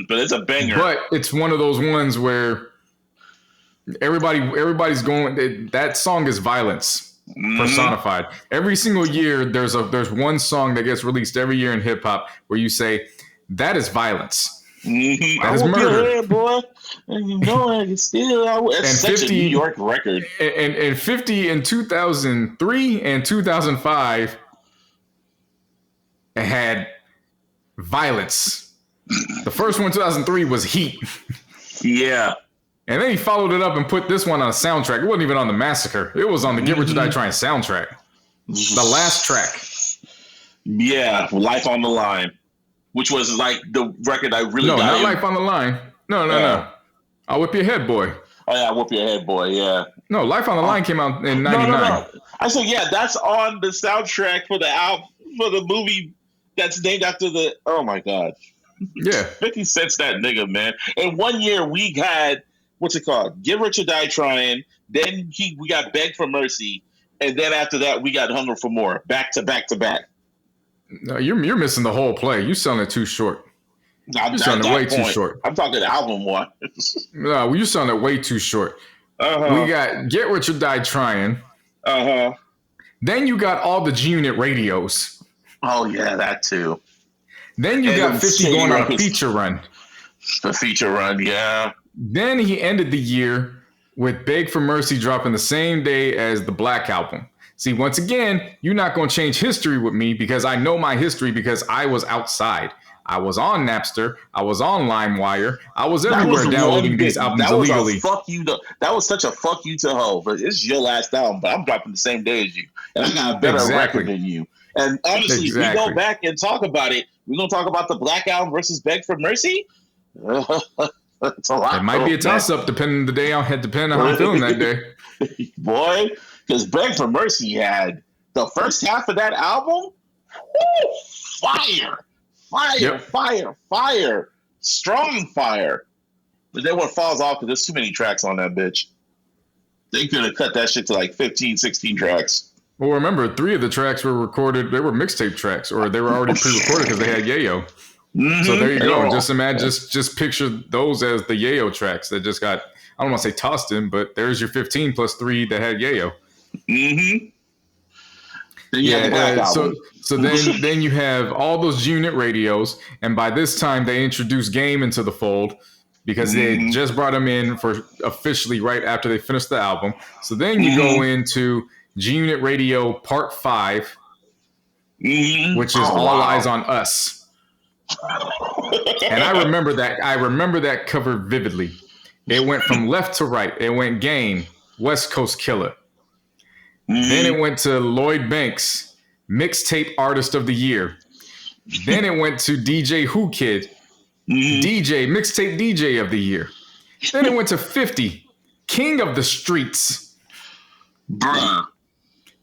But it's a banger. But it's one of those ones where everybody's going. That song is violence personified. Every single year, there's one song that gets released every year in hip hop where you say that is violence. That is murder, head, boy. And you know I can still. It's such 50, a New York record. And 50 in 2003 and 2005 had violence. The first one, 2003, was Heat. Yeah. And then he followed it up and put this one on a soundtrack. It wasn't even on the Massacre. It was on the Get Rich or Die Trying soundtrack. The last track. Yeah, Life on the Line. Which was like the record I really got. No, not Life on the Line. No. I'll whip your head, boy. Oh, yeah, Whip Your Head, boy, yeah. No, Life on the Line came out in 99. No. I said, yeah, that's on the soundtrack for the album, for the movie that's named after the, oh my God. Yeah. 50 Cent's that nigga, man. And one year we had, what's it called? Get Rich or Die Trying. Then we got Beg for Mercy. And then after that, we got Hunger for More. Back to back to back. No, you're missing the whole play. You selling it too short. You're selling it way too short. I'm talking album one. No, you're selling it way too short. We got Get Rich or Die Trying. Then you got all the G-Unit radios. Oh yeah, that too. Then you got 50 going on a feature run. The feature run, yeah. Then he ended the year with Beg for Mercy dropping the same day as the Black Album. See, once again, you're not going to change history with me because I know my history because I was outside. I was on Napster. I was on LimeWire. I was everywhere downloading these albums illegally. That was such a fuck you to Ho, but it's your last album, but I'm dropping the same day as you. And I got a better record than you. And honestly, if we go back and talk about it, we're going to talk about the Black Album versus Beg for Mercy. It's a lot. It might be a toss-up depending on the day, depending on how I'm feeling that day. Boy, because Beg for Mercy had the first half of that album, fire. Fire. Strong fire. But then what falls off because there's too many tracks on that bitch. They could have cut that shit to like 15, 16 tracks. Well, remember, 3 of the tracks were recorded. They were mixtape tracks, or they were already pre-recorded because they had Yayo. So there you go. Just imagine, just picture those as the Yayo tracks that just got, I don't want to say tossed in, but there's your 15 plus 3 that had Yayo. So then you have all those unit radios, and by this time they introduced Game into the fold, because they had just brought him in for officially right after they finished the album. So then you go into G Unit Radio Part 5, which is All Eyes on Us. And I remember that cover vividly. It went from left to right. It went Game, West Coast Killer. Then it went to Lloyd Banks, Mixtape Artist of the Year. Then it went to DJ Who Kid, DJ, Mixtape DJ of the Year. Then it went to 50, King of the Streets. Bruh.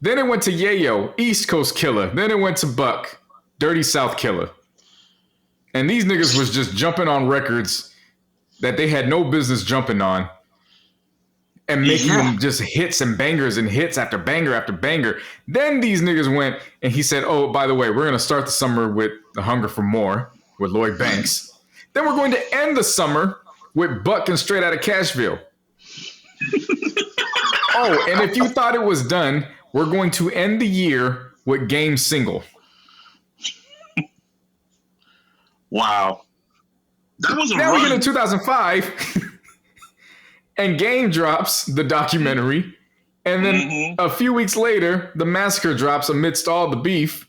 Then it went to Yayo, East Coast Killer. Then it went to Buck, Dirty South Killer. And these niggas was just jumping on records that they had no business jumping on and making them just hits and bangers and hits after banger after banger. Then these niggas went and he said, oh, by the way, we're going to start the summer with The Hunger for More with Lloyd Banks. Then we're going to end the summer with Buck and Straight Outta Cashville. Oh, and if you thought it was done, we're going to end the year with Game Single. Wow. That was a Now run. we get to 2005, and Game drops the documentary, and then a few weeks later, The Massacre drops amidst all the beef,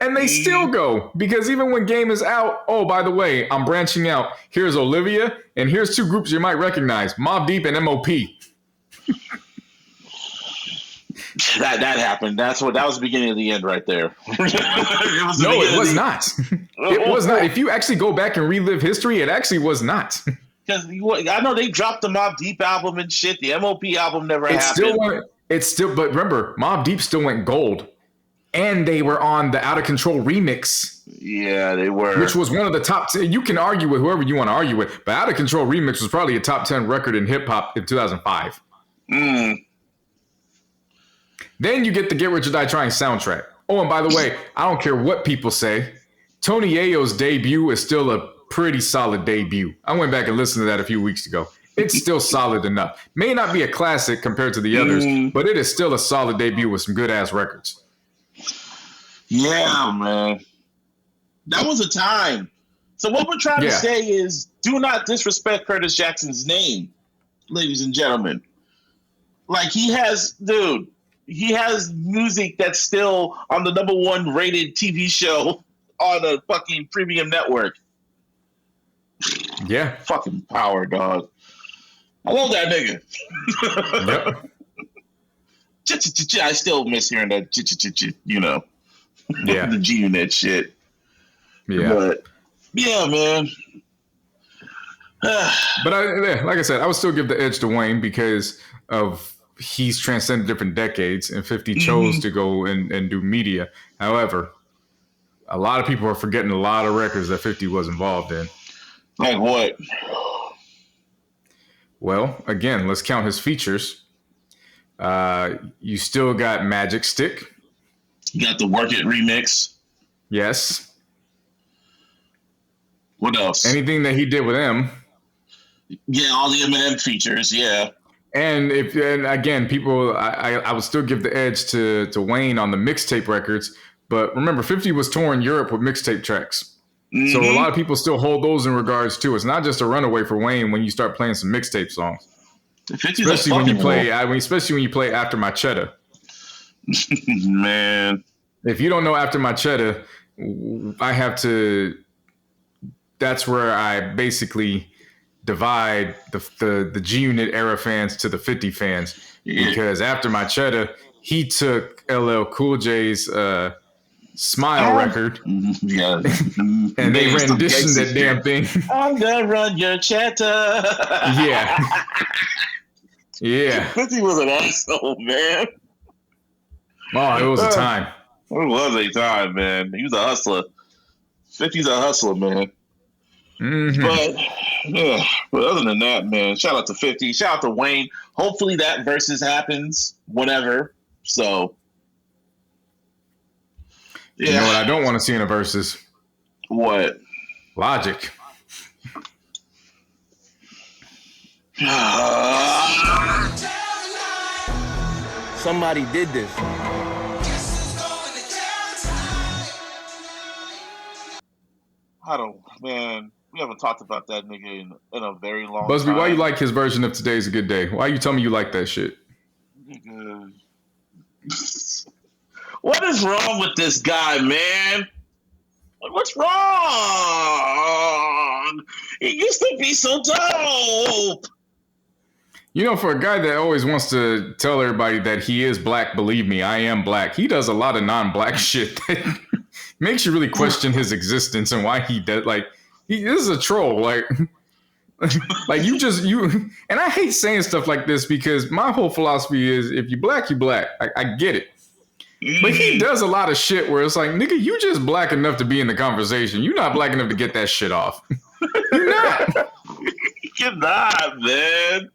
and they still go, because even when Game is out, oh, by the way, I'm branching out. Here's Olivia, and here's two groups you might recognize, Mobb Deep and M.O.P. That happened. That was the beginning of the end right there. It was not. It was not. If you actually go back and relive history, it actually was not. Because I know they dropped the Mobb Deep album and shit. The M.O.P. album never happened. But remember, Mobb Deep still went gold. And they were on the Out of Control remix. Yeah, they were. Which was one of the top 10. You can argue with whoever you want to argue with, but Out of Control remix was probably a top 10 record in hip hop in 2005. Then you get the Get Rich or Die Trying soundtrack. Oh, and by the way, I don't care what people say. Tony Yayo's debut is still a pretty solid debut. I went back and listened to that a few weeks ago. It's still solid enough. May not be a classic compared to the others, but it is still a solid debut with some good ass records. Yeah, man. That was a time. So what we're trying to say is do not disrespect Curtis Jackson's name, ladies and gentlemen. Like he has music that's still on the #1 rated TV show on a fucking premium network. Yeah. Fucking power, dog. I love that nigga. Yep. I still miss hearing that, you know. Yeah. The G Unit shit. Yeah. But, yeah, man. But like I said, I would still give the edge to Wayne because of he's transcended different decades, and 50 chose to go and do media. However, a lot of people are forgetting a lot of records that 50 was involved in. Like what? Well, again, let's count his features. You still got Magic Stick. You got the Work It remix. Yes. What else? Anything that he did with M. Yeah, all the Eminem features, yeah. And again, people, I would still give the edge to Wayne on the mixtape records. But remember, 50 was touring Europe with mixtape tracks. So a lot of people still hold those in regards too. It's not just a runaway for Wayne when you start playing some mixtape songs. Especially when you play After My Cheddar. Man. If you don't know After My Cheddar, that's where I basically divide the G Unit era fans to the 50 fans. Because After My Cheddar, he took LL Cool J's Smile record, and they renditioned that damn thing. I'm gonna run your cheddar. Yeah. 50 was an asshole, man. Oh, it was a time. It was a time, man. He was a hustler. 50's a hustler, man. But other than that, man, shout out to 50. Shout out to Wayne. Hopefully that versus happens whenever. So, yeah. You know what I don't want to see in a versus? What? Logic. Somebody did this. I don't, man. We haven't talked about that nigga in a very long Busby, time. why you like his version of Today's a Good Day? Why you tell me you like that shit? Nigga. What is wrong with this guy, man? What's wrong? He used to be so dope. You know, for a guy that always wants to tell everybody that he is black, believe me, I am black. He does a lot of non-black shit that makes you really question his existence and why he does. Like, this is a troll. Like you. And I hate saying stuff like this because my whole philosophy is, if you black, you black. I get it. But he does a lot of shit where it's like, nigga, you just black enough to be in the conversation. You're not black enough to get that shit off. You're not. You're not, man.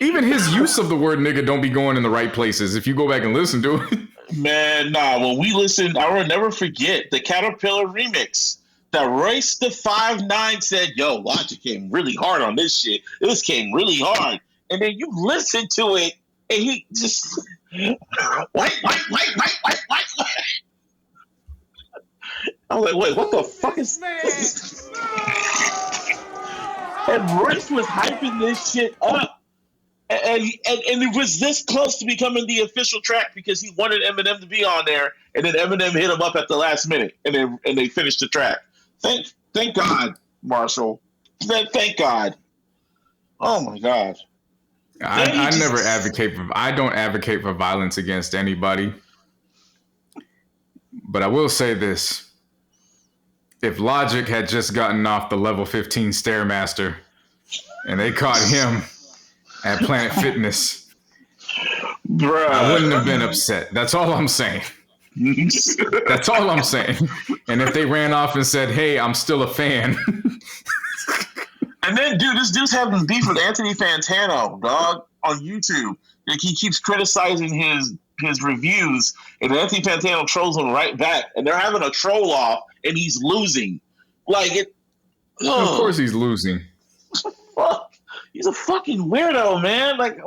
Even his use of the word nigga don't be going in the right places if you go back and listen to it. Man, nah, when we listened, I will never forget the Caterpillar remix that Royce the 5'9" said, yo, Logic came really hard on this shit. This came really hard. And then you listen to it, and he just... white. I'm like, wait, what the fuck is this? And Royce was hyping this shit up. And it was this close to becoming the official track because he wanted Eminem to be on there, and then Eminem hit him up at the last minute, and they finished the track. Thank God, Marshall. Thank God. Oh my God. I never advocate for. I don't advocate for violence against anybody. But I will say this: if Logic had just gotten off the level 15 Stairmaster, and they caught him at Planet Fitness, bruh, I wouldn't have been upset. That's all I'm saying. That's all I'm saying. And if they ran off and said, "Hey, I'm still a fan," and then, dude, this dude's having beef with Anthony Fantano, dog, on YouTube. Like, he keeps criticizing his reviews, and Anthony Fantano trolls him right back, and they're having a troll off, and he's losing. Like it. Of course, he's losing. Fuck. He's a fucking weirdo, man. Like,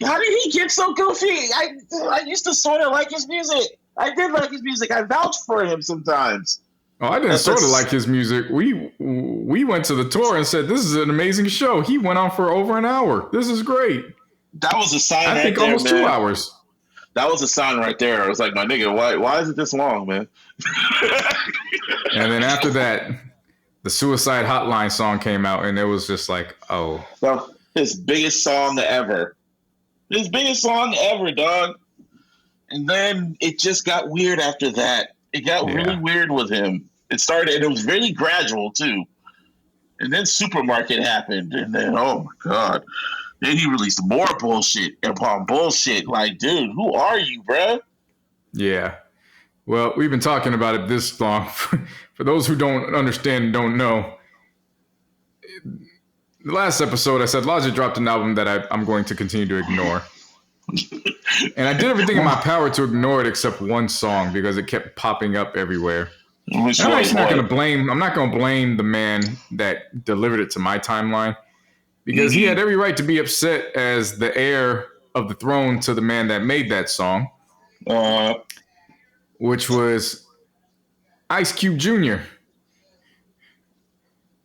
how did he get so goofy? I used to sort of like his music. I did like his music. I vouched for him sometimes. Oh, I didn't sort of like his music. We went to the tour and said, this is an amazing show. He went on for over an hour. This is great. That was a sign I think almost 2 hours. That was a sign right there. I was like, my nigga, why is it this long, man? And then after that, the Suicide Hotline song came out, and it was just like, oh. So, his biggest song ever. His biggest song ever, dog. And then it just got weird after that. It got really weird with him. It started, and it was really gradual, too. And then Supermarket happened, and then, oh, my God. Then he released more bullshit upon bullshit. Like, dude, who are you, bruh? Yeah. Well, we've been talking about it this long. For those who don't understand and don't know, the last episode I said Logic dropped an album that I'm going to continue to ignore. And I did everything in my power to ignore it except one song because it kept popping up everywhere. I'm actually not going to blame. I'm not going to blame the man that delivered it to my timeline because he had every right to be upset as the heir of the throne to the man that made that song, which was Ice Cube Jr.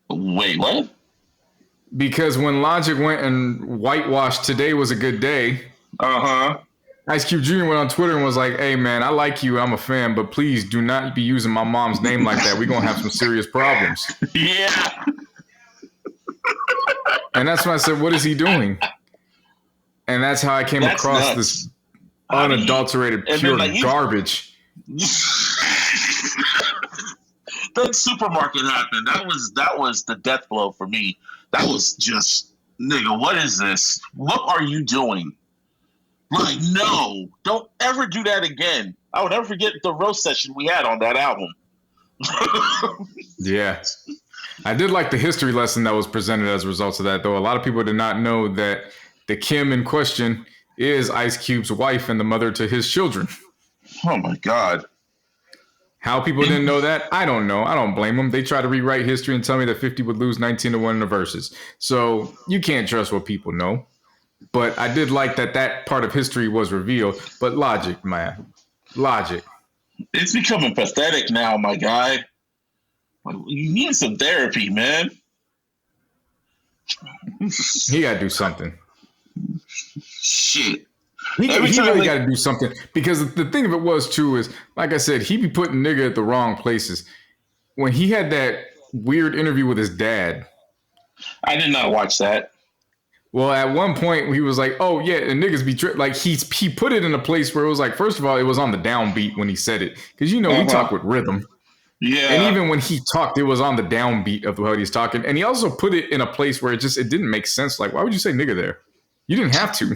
Wait, what? Because when Logic went and whitewashed Today Was a Good Day, Ice Cube Jr. went on Twitter and was like, hey, man, I like you. I'm a fan, but please do not be using my mom's name like that. We're going to have some serious problems. Yeah. And that's when I said, what is he doing? And that's how I came across this unadulterated, pure garbage. Then Supermarket happened. That was the death blow for me. That was just, nigga, what is this? What are you doing? Like, no, don't ever do that again. I would never forget the roast session we had on that album. Yeah. I did like the history lesson that was presented as a result of that, though. A lot of people did not know that the Kim in question is Ice Cube's wife and the mother to his children. Oh, my God. How people didn't know that, I don't know. I don't blame them. They try to rewrite history and tell me that 50 would lose 19-1 in the verses. So you can't trust what people know. But I did like that part of history was revealed. But Logic, man. Logic. It's becoming pathetic now, my guy. You need some therapy, man. He got to do something. Shit. He really got to do something, because the thing of it was too is, like I said, he be putting nigga at the wrong places. When he had that weird interview with his dad, I did not watch that. Well, at one point he was like, "Oh yeah," and niggas be like he put it in a place where it was like, first of all, it was on the downbeat when he said it, because we talk with rhythm. Yeah. And even when he talked, it was on the downbeat of how he's talking, and he also put it in a place where it didn't make sense. Like, why would you say nigga there? You didn't have to.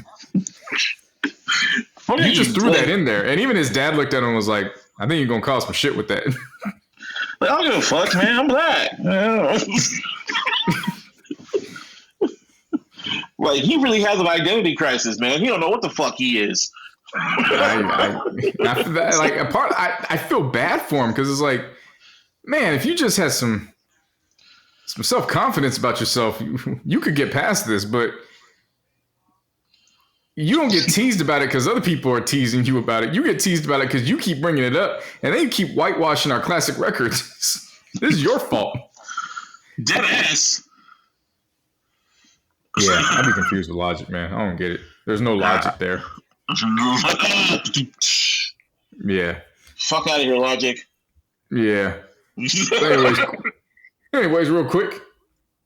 You just threw that in there, and even his dad looked at him and was like, "I think you're gonna cause some shit with that." Like, I don't give a fuck, man. I'm black. Like, he really has an identity crisis, man. He don't know what the fuck he is. After that, like, I feel bad for him, because it's like, man, if you just had some self-confidence about yourself, you could get past this, but you don't get teased about it because other people are teasing you about it. You get teased about it because you keep bringing it up, and then you keep whitewashing our classic records. This is your fault. Dead ass. Yeah, I'd be confused with logic, man. I don't get it. There's no logic there. Yeah. Fuck out of here, logic. Yeah. Anyways, real quick.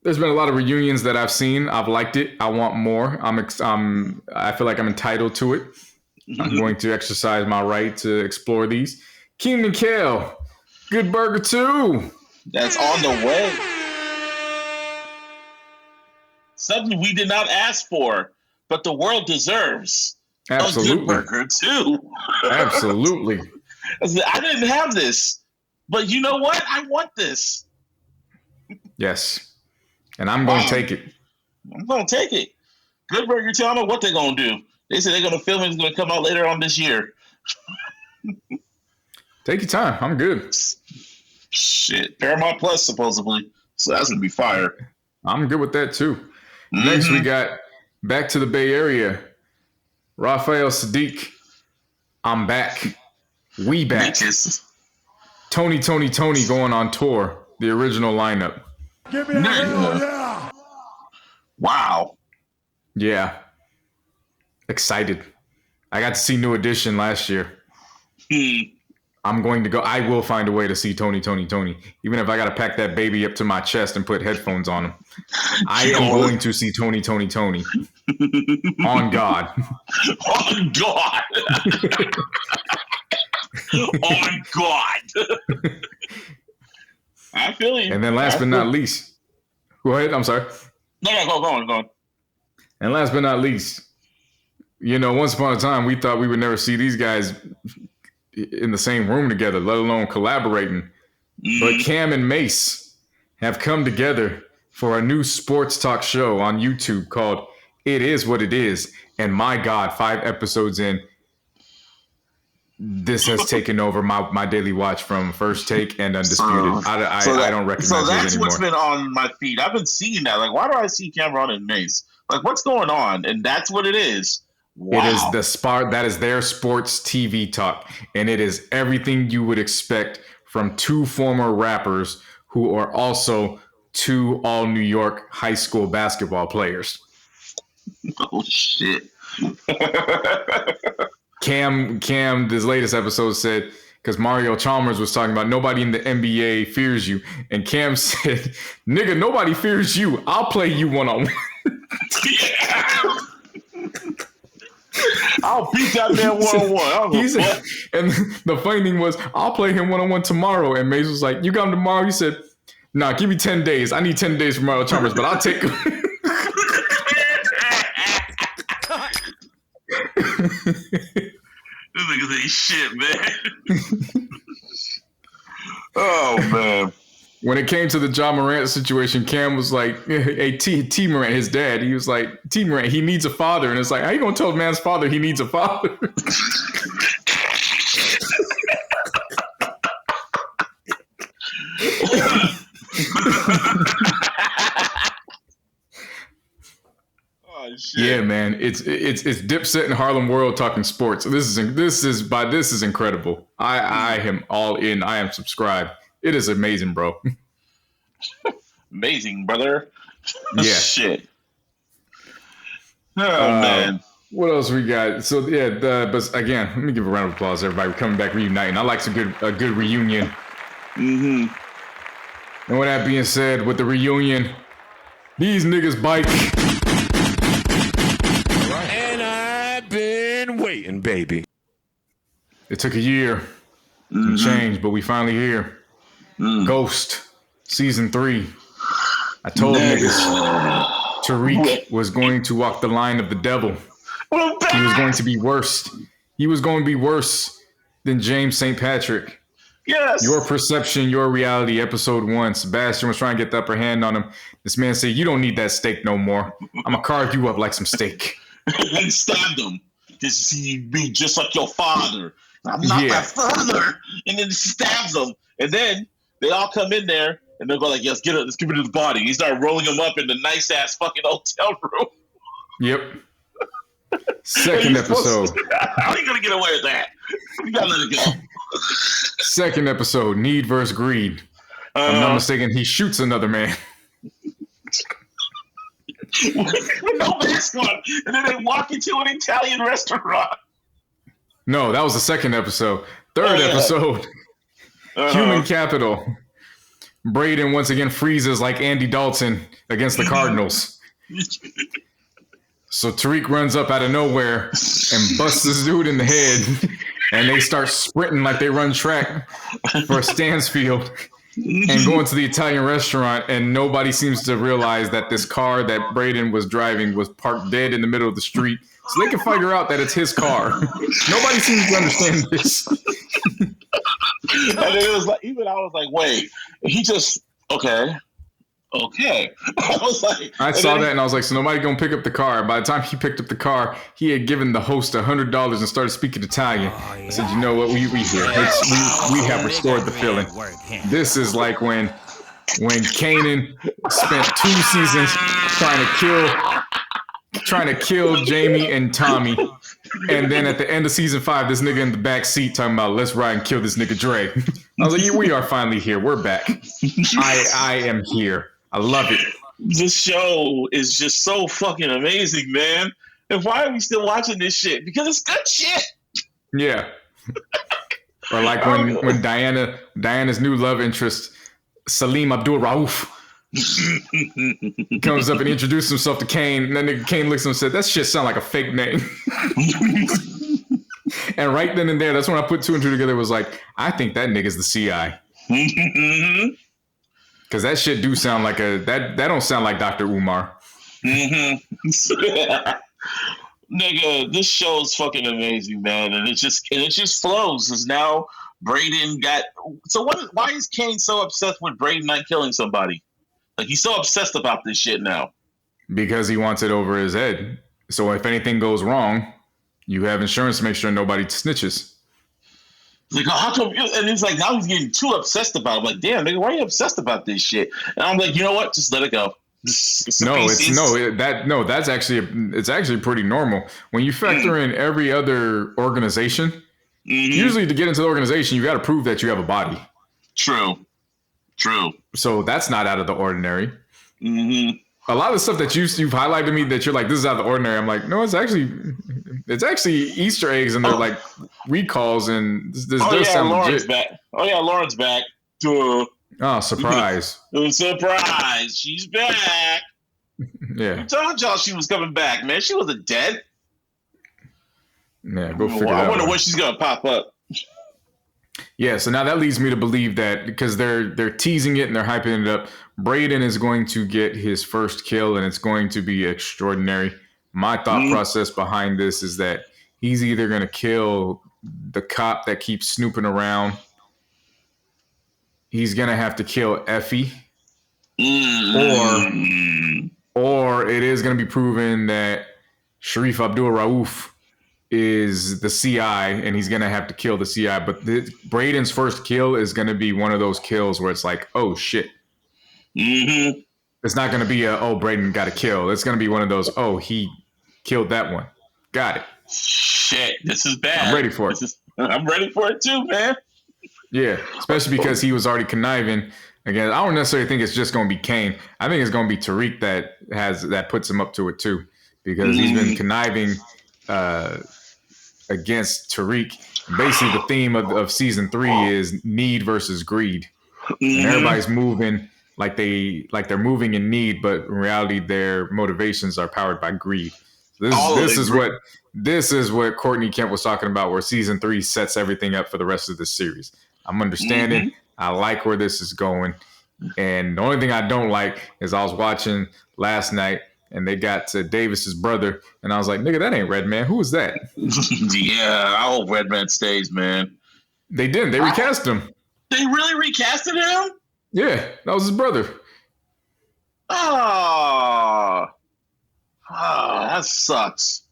There's been a lot of reunions that I've seen. I've liked it. I want more. I feel like I'm entitled to it. I'm going to exercise my right to explore these. Keenan and Kel, Good Burger 2. That's on the way. Something we did not ask for, but the world deserves. Absolutely. A Good Burger 2. Absolutely. I didn't have this, but you know what? I want this. Yes. And I'm going to take it. I'm going to take it. Good Burger 2, I don't know what they're going to do. They said they're going to film it. It's going to come out later on this year. Take your time. I'm good. Shit. Paramount Plus, supposedly. So that's going to be fire. I'm good with that, too. Next, we got back to the Bay Area. Raphael Sadiq. I'm back. We back. Bitches. Tony going on tour. The original lineup. Give me a hell yeah! Wow. Yeah. Excited. I got to see New Edition last year. I'm going to go. I will find a way to see Tony. Even if I got to pack that baby up to my chest and put headphones on him. I am going to see Tony. On God. On God. On God. I feel you. And then last but not least. Go ahead. I'm sorry. No, go on. And last but not least, once upon a time, we thought we would never see these guys in the same room together, let alone collaborating. But Cam and Mace have come together for a new sports talk show on YouTube called It Is What It Is. And my God, 5 episodes in, this has taken over my daily watch from First Take and Undisputed. I don't recognize it anymore. So that's what's been on my feed. I've been seeing that. Like, why do I see Cameron and Mace? Like, what's going on? And that's what it is. Wow. It is that is their sports TV talk. And it is everything you would expect from 2 former rappers who are also 2 all New York high school basketball players. Oh, shit. Cam, this latest episode said, because Mario Chalmers was talking about nobody in the NBA fears you. And Cam said, nigga, nobody fears you. I'll play you one-on-one. Yeah. I'll beat that man one-on-one. And the funny thing was, I'll play him one-on-one tomorrow. And Mace was like, you got him tomorrow? He said, nah, give me 10 days. I need 10 days from Mario Chalmers, but I'll take him. This niggas ain't shit, man. Oh, man. When it came to the John Morant situation, Cam was like, hey, T Morant, his dad, he was like, T Morant, he needs a father. And it's like, how you going to tell a man's father he needs a father? Yeah, man, it's Dipset and Harlem World talking sports. This is incredible. I am all in. I am subscribed. It is amazing, bro. Amazing, brother. Yeah. Shit. Oh, man. What else we got? So yeah, but again, let me give a round of applause to everybody. We're coming back reuniting. I like a good reunion. Mm-hmm. And with that being said, with the reunion, these niggas bike. And I've been waiting, baby. It took a year to change, but we finally here. Ghost, season 3. I told niggas Tariq was going to walk the line of the devil. He was going to be worse. He was going to be worse than James St. Patrick. Yes. Your Perception, Your Reality, episode 1. Sebastian was trying to get the upper hand on him. This man said, "You don't need that steak no more. I'm going to carve you up like some steak." And stabbed him. This he be just like your father. I'm not my father. And then stabs him. And then they all come in there and they'll go like, "Yes, let's get rid of the body." He started rolling him up in the nice ass fucking hotel room. Yep. Second episode. How are you gonna get away with that? You gotta let it go. Second episode, Need versus Greed. If I'm not mistaken, he shoots another man. With no mask on. And then they walk into an Italian restaurant. No, that was the second episode. Third episode, Human Capital. Braden once again freezes like Andy Dalton against the Cardinals. So Tariq runs up out of nowhere and busts this dude in the head. And they start sprinting like they run track for Stansfield and go into the Italian restaurant. And nobody seems to realize that this car that Braden was driving was parked dead in the middle of the street. So they can figure out that it's his car. Nobody seems to understand this. And then it was like, even I was like, wait, he just, okay. I was like, I saw that and I was like, so nobody gonna pick up the car. By the time he picked up the car, he had given the host $100 and started speaking Italian. I said, you know what, we here. We have restored the feeling. This is like when Kanan spent 2 seasons trying to kill Jamie and Tommy. And then at the end of season 5, this nigga in the back seat talking about, let's ride and kill this nigga Dre. I was like, yeah, we are finally here. We're back. I am here. I love it. This show is just so fucking amazing, man. And why are we still watching this shit? Because it's good shit. Yeah. Or like when Diana's new love interest, Salim Abdul Rauf, comes up and introduces himself to Kane, and then Kane looks at him and said, "That shit sound like a fake name." And right then and there, that's when I put 2 and 2 together. Was like, I think that nigga's the CI. Because that shit do sound like that don't sound like Dr. Umar. Nigga, this show is fucking amazing, man, and it just flows. Because now Braden got. So why is Kane so obsessed with Braden not killing somebody? Like, he's so obsessed about this shit now. Because he wants it over his head. So if anything goes wrong, you have insurance to make sure nobody snitches. Like, how come? And it's like, now he's getting too obsessed about it. I'm like, damn, nigga, why are you obsessed about this shit? And I'm like, you know what? Just let it go. That's actually pretty normal. When you factor in every other organization, usually to get into the organization, you got to prove that you have a body. True. So that's not out of the ordinary. A lot of the stuff that you've highlighted to me that you're like, this is out of the ordinary. I'm like, no, it's actually Easter eggs and they're like recalls and this does sound legit. Back. Lauren's back. Oh, surprise. Surprise. She's back. Yeah. I told y'all she was coming back, man. She wasn't dead. Yeah, go figure it out. I wonder when she's going to pop up. Yeah, so now that leads me to believe that because they're teasing it and they're hyping it up, Braden is going to get his first kill and it's going to be extraordinary. My thought process behind this is that he's either going to kill the cop that keeps snooping around. He's going to have to kill Effie. Or it is going to be proven that Sharif Abdul Rauf is the CI and he's going to have to kill the CI. But Braden's first kill is going to be one of those kills where it's like, oh, shit. It's not going to be Braden got a kill. It's going to be one of those, oh, he killed that one. Got it. Shit, this is bad. I'm ready for it. I'm ready for it too, man. Yeah, especially because he was already conniving Again, I don't necessarily think it's just going to be Kane. I think it's going to be Tariq that puts him up to it too, because he's been conniving against Tariq. Basically, the theme of season 3 is need versus greed, and everybody's moving like they're moving in need, but in reality, their motivations are powered by greed. This is what Courtney Kemp was talking about, where season 3 sets everything up for the rest of the series. I'm understanding. I like where this is going. And the only thing I don't like is I was watching last night and they got to Davis's brother, and I was like, nigga, that ain't Redman. Who is that? Yeah, I hope Redman stays, man. They didn't. They recast him. They really recasted him? Yeah, that was his brother. Oh, that sucks.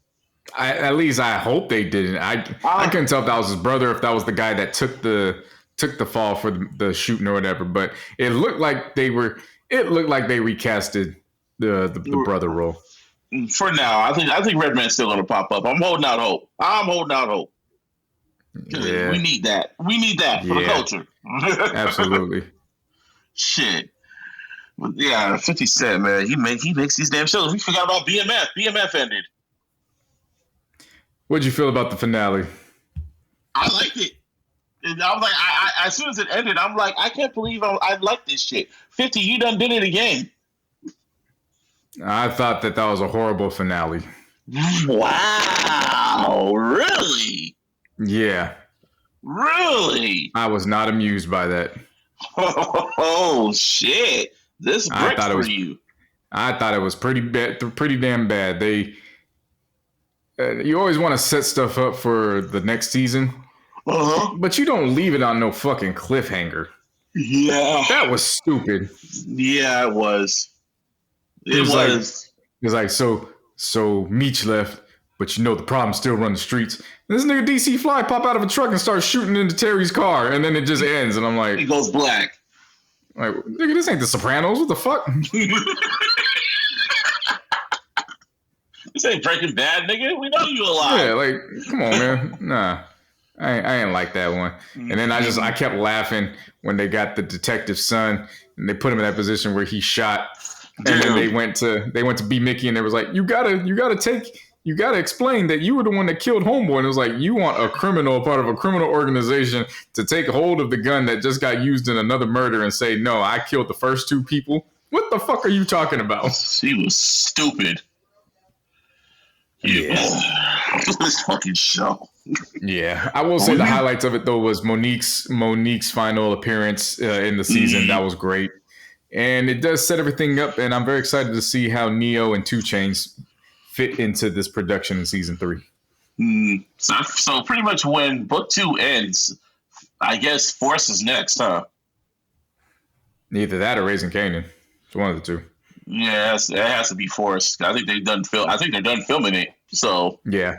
At least I hope they didn't. I couldn't tell if that was his brother, if that was the guy that took the fall for the shooting or whatever. But it looked like they recasted the brother role. For now, I think Redman's still gonna pop up. I'm holding out hope. Yeah. We need that. For the culture. Absolutely. Shit. Yeah, 50 Cent, man. He makes these damn shows. We forgot about BMF. BMF ended. What'd you feel about the finale? I liked it. And I was like, I as soon as it ended, I'm like, I can't believe I like this shit. 50, you done did it again. I thought that was a horrible finale. Wow. Really? Yeah. Really? I was not amused by that. Oh, shit. This bricks for you. I thought it was pretty damn bad. You always want to set stuff up for the next season, but you don't leave it on no fucking cliffhanger. Yeah. That was stupid. Yeah, it was. It was like, so Meech left, but the problem still run the streets. And this nigga DC Fly pop out of a truck and start shooting into Terry's car, and then it just ends, and I'm like... It goes black. Like, nigga, this ain't The Sopranos. What the fuck? This ain't Breaking Bad, nigga. We know you alive. Yeah, like, come on, man. Nah. I ain't like that one. And then I kept laughing when they got the detective's son and they put him in that position where he shot. And then they went to B Mickey and they was like, you gotta explain that you were the one that killed homeboy. And it was like, you want a part of a criminal organization to take hold of the gun that just got used in another murder and say, no, I killed the first 2 people. What the fuck are you talking about? He was stupid. Yeah. This fucking show. Yeah. I will say the highlights of it, though, was Monique's final appearance in the season. That was great. And it does set everything up, and I'm very excited to see how Neo and 2 Chainz fit into this production in season 3. So pretty much when book 2 ends, I guess Force is next, huh? Either that or Raising Kanan. It's one of the 2. Yeah, it has to be Force. I think they're done filming it. So yeah,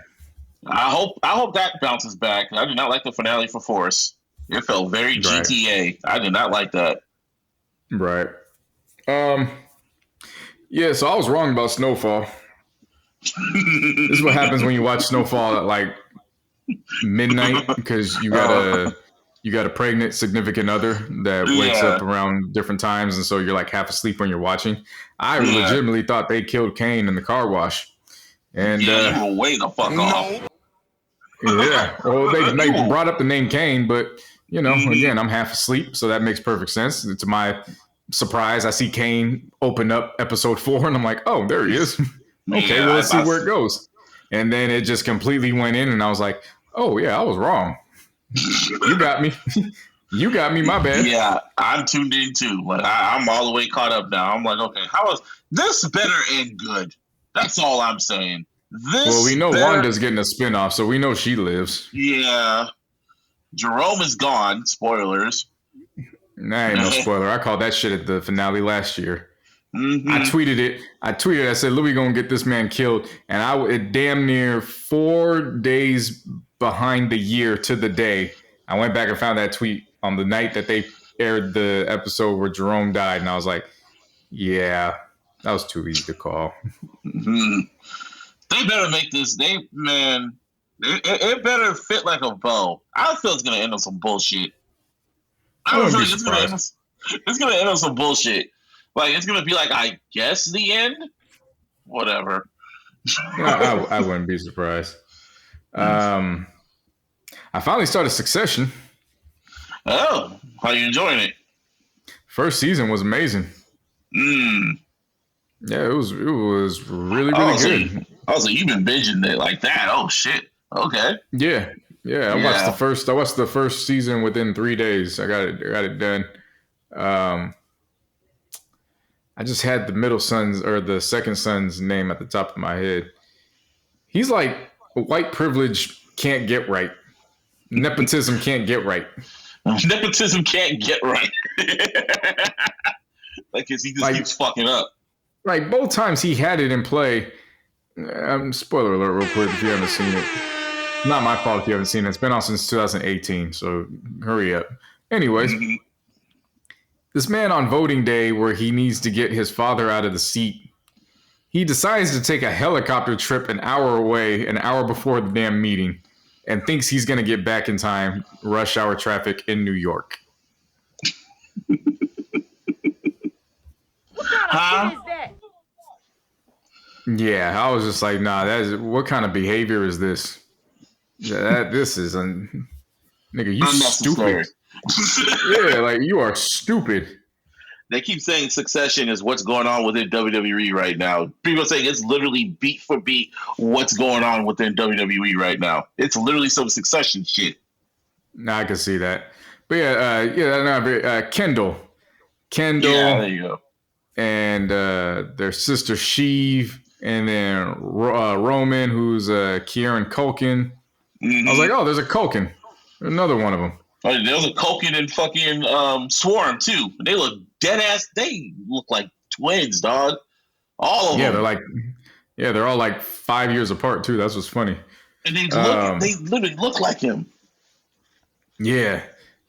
I hope that bounces back. I did not like the finale for Force. It felt very GTA. I did not like that. Right. Yeah. So I was wrong about Snowfall. This is what happens when you watch Snowfall at like midnight because you got a pregnant significant other that wakes up around different times, and so you're like half asleep when you're watching. I legitimately thought they killed Kane in the car wash, and you were way the fuck off. Yeah, well, they brought up the name Kane, but again, I'm half asleep, so that makes perfect sense. To my surprise, I see Kane open up episode 4, and I'm like, oh, there he is. Okay, well, let's see where it goes. And then it just completely went in, and I was like, oh yeah, I was wrong. You got me. You got me. My bad. Yeah, I'm tuned in too. Like I'm all the way caught up now. I'm like, okay, how is this better and good? That's all I'm saying. Well, we know Wanda's getting a spinoff, so we know she lives. Yeah, Jerome is gone. Spoilers. Nah, ain't no spoiler. I called that shit at the finale last year. I tweeted it. I said, Louis gonna get this man killed, and it damn near 4 days behind the year to the day. I went back and found that tweet on the night that they aired the episode where Jerome died, and I was like, yeah, that was too easy to call. They better make this. It better fit like a bow. I feel it's gonna end on some bullshit. I don't feel like it's gonna end. It's gonna end on some bullshit. Like it's gonna be like, I guess the end. Whatever. I wouldn't be surprised. I finally started Succession. Oh, how you enjoying it? First season was amazing. Yeah, it was really good. I was like, you've been binging it like that. Oh shit. Okay. Yeah. I watched the first season within 3 days. I got it done. I just had the middle son's or the second son's name at the top of my head. He's like white privilege can't get right. Nepotism can't get right. Nepotism can't get right. Like, cause he just keeps fucking up. Like both times he had it in play. Spoiler alert, real quick, if you haven't seen it. Not my fault if you haven't seen it. It's been out since 2018, so hurry up. Anyways, this man on voting day where he needs to get his father out of the seat, he decides to take a helicopter trip an hour away, an hour before the damn meeting, and thinks he's going to get back in time, rush hour traffic in New York. What is that? Yeah, I was just like, nah, what kind of behavior is this? This is nigga, you stupid. Yeah, like you are stupid. They keep saying Succession is what's going on within WWE right now. People are saying it's literally beat for beat what's going on within WWE right now. It's literally some Succession shit. Nah, I can see that. But Kendall. Yeah, there you go. And their sister Sheev, and then Roman, who's Kieran Culkin. I was like, oh, there's a Culkin. Another one of them. Oh, there was a Culkin and fucking Swarm, too. They look dead ass. They look like twins, dog. All of them. They're all like 5 years apart, too. That's what's funny. And they literally look like him. Yeah.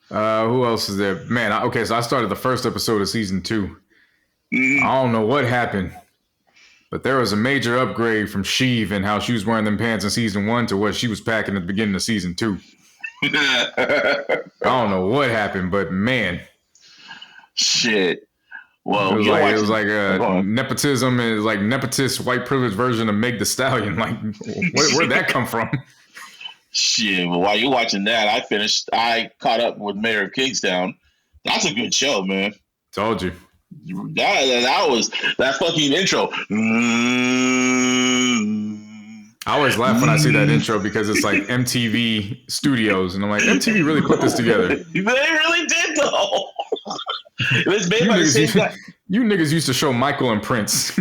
Who else is there? Man, so I started the first episode of season 2. I don't know what happened, but there was a major upgrade from Sheev and how she was wearing them pants in season 1 to what she was packing at the beginning of season 2. I don't know what happened, but man, shit. Well, it was like nepotism is like nepotist white privilege version of Meg the Stallion. Like, where'd that come from? Shit. But while you're watching that, I caught up with Mayor of Kingstown. That's a good show, man. Told you. That was that fucking intro. I always laugh when I see that intro because it's like MTV Studios, and I'm like, MTV really put this together. They really did, though. It was made by the same guy. You niggas used to show Michael and Prince.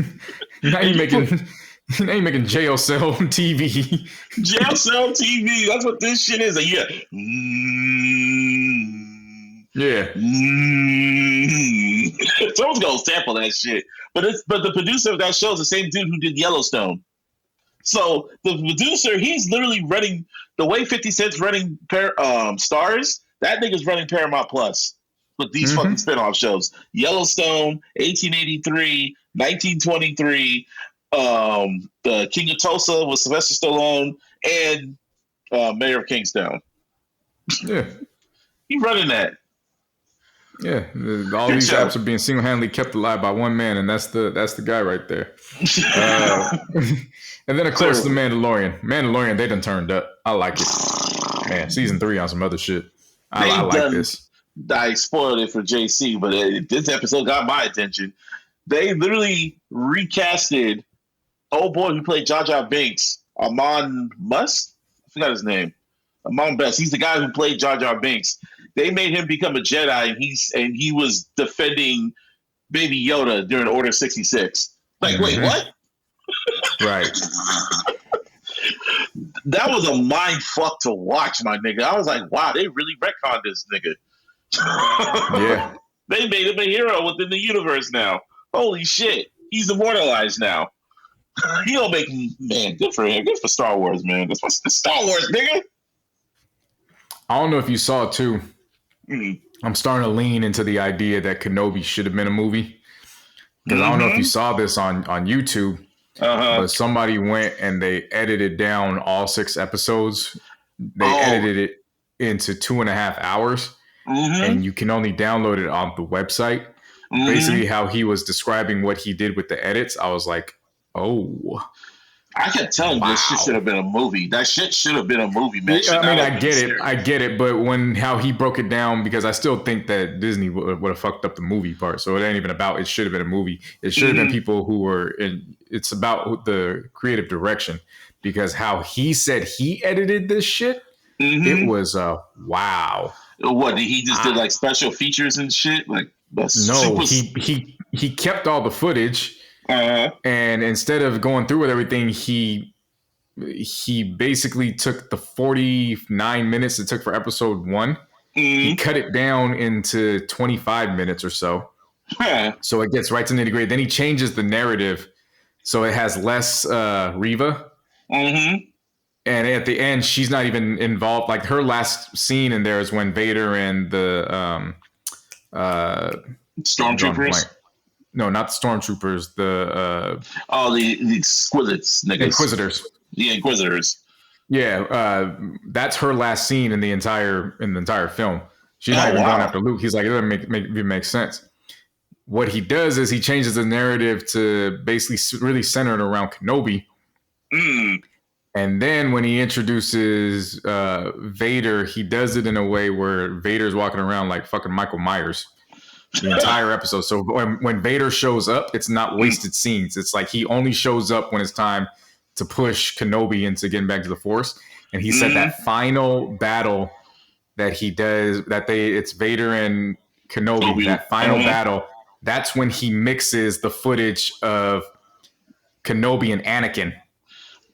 Now you making jail cell TV. Jail cell TV. That's what this shit is. Like, yeah. Yeah. Someone's gonna sample that shit. But the producer of that show is the same dude who did Yellowstone. So the producer, he's literally running the way 50 Cent's running Stars. That nigga's running Paramount Plus with these fucking spinoff shows. Yellowstone, 1883, 1923, the King of Tulsa with Sylvester Stallone, and Mayor of Kingstown. Yeah, he's running that. Yeah, all these apps are being single-handedly kept alive by one man, and that's the guy right there. And then, of course, The Mandalorian. Mandalorian, they done turned up. I like it. Man, season 3 on some other shit. I like this. I spoiled it for JC, but this episode got my attention. They literally recasted old boy who played Jar Jar Binks, Amon Must? I forgot his name. Amon Best. He's the guy who played Jar Jar Binks. They made him become a Jedi, and he was defending Baby Yoda during Order 66. Like, wait, what? Right. That was a mind fuck to watch, my nigga. I was like, wow, they really retconned this nigga. Yeah. They made him a hero within the universe now. Holy shit. He's immortalized now. He don't make, man, good for him. Good for Star Wars, man. That's what's Star Wars, nigga. I don't know if you saw it too. I'm starting to lean into the idea that Kenobi should have been a movie. Because I don't know if you saw this on YouTube. But somebody went and they edited down all 6 episodes. They edited it into 2.5 hours. and you can only download it on the website. Basically, how he was describing what he did with the edits, I was like, oh. I kept telling you this shit should have been a movie. That shit should have been a movie, man. I mean, I get it, but how he broke it down, because I still think that Disney would have fucked up the movie part. So it ain't even about, it should have been a movie. It should have been people who were in, it's about the creative direction, because how he said he edited this shit, it was wow. What, he just did like special features and shit? Like, no, he kept all the footage. And instead of going through with everything, he basically took the 49 minutes it took for episode 1. He cut it down into 25 minutes or so. So it gets right to nitty gritty. Then he changes the narrative so it has less Reva. And at the end, she's not even involved. Like, her last scene in there is when Vader and the Stormtroopers. No, not the stormtroopers. The Exquisites, niggas. Inquisitors. The Inquisitors. Yeah, that's her last scene in the entire film. She's not even going after Luke. He's like, it doesn't make sense. What he does is he changes the narrative to basically really center it around Kenobi. And then when he introduces Vader, he does it in a way where Vader's walking around like fucking Michael Myers. The entire episode. So when Vader shows up, it's not wasted scenes. It's like he only shows up when it's time to push Kenobi into getting back to the Force. And he said that final battle that he does, it's Vader and Kenobi, that final battle, that's when he mixes the footage of Kenobi and Anakin.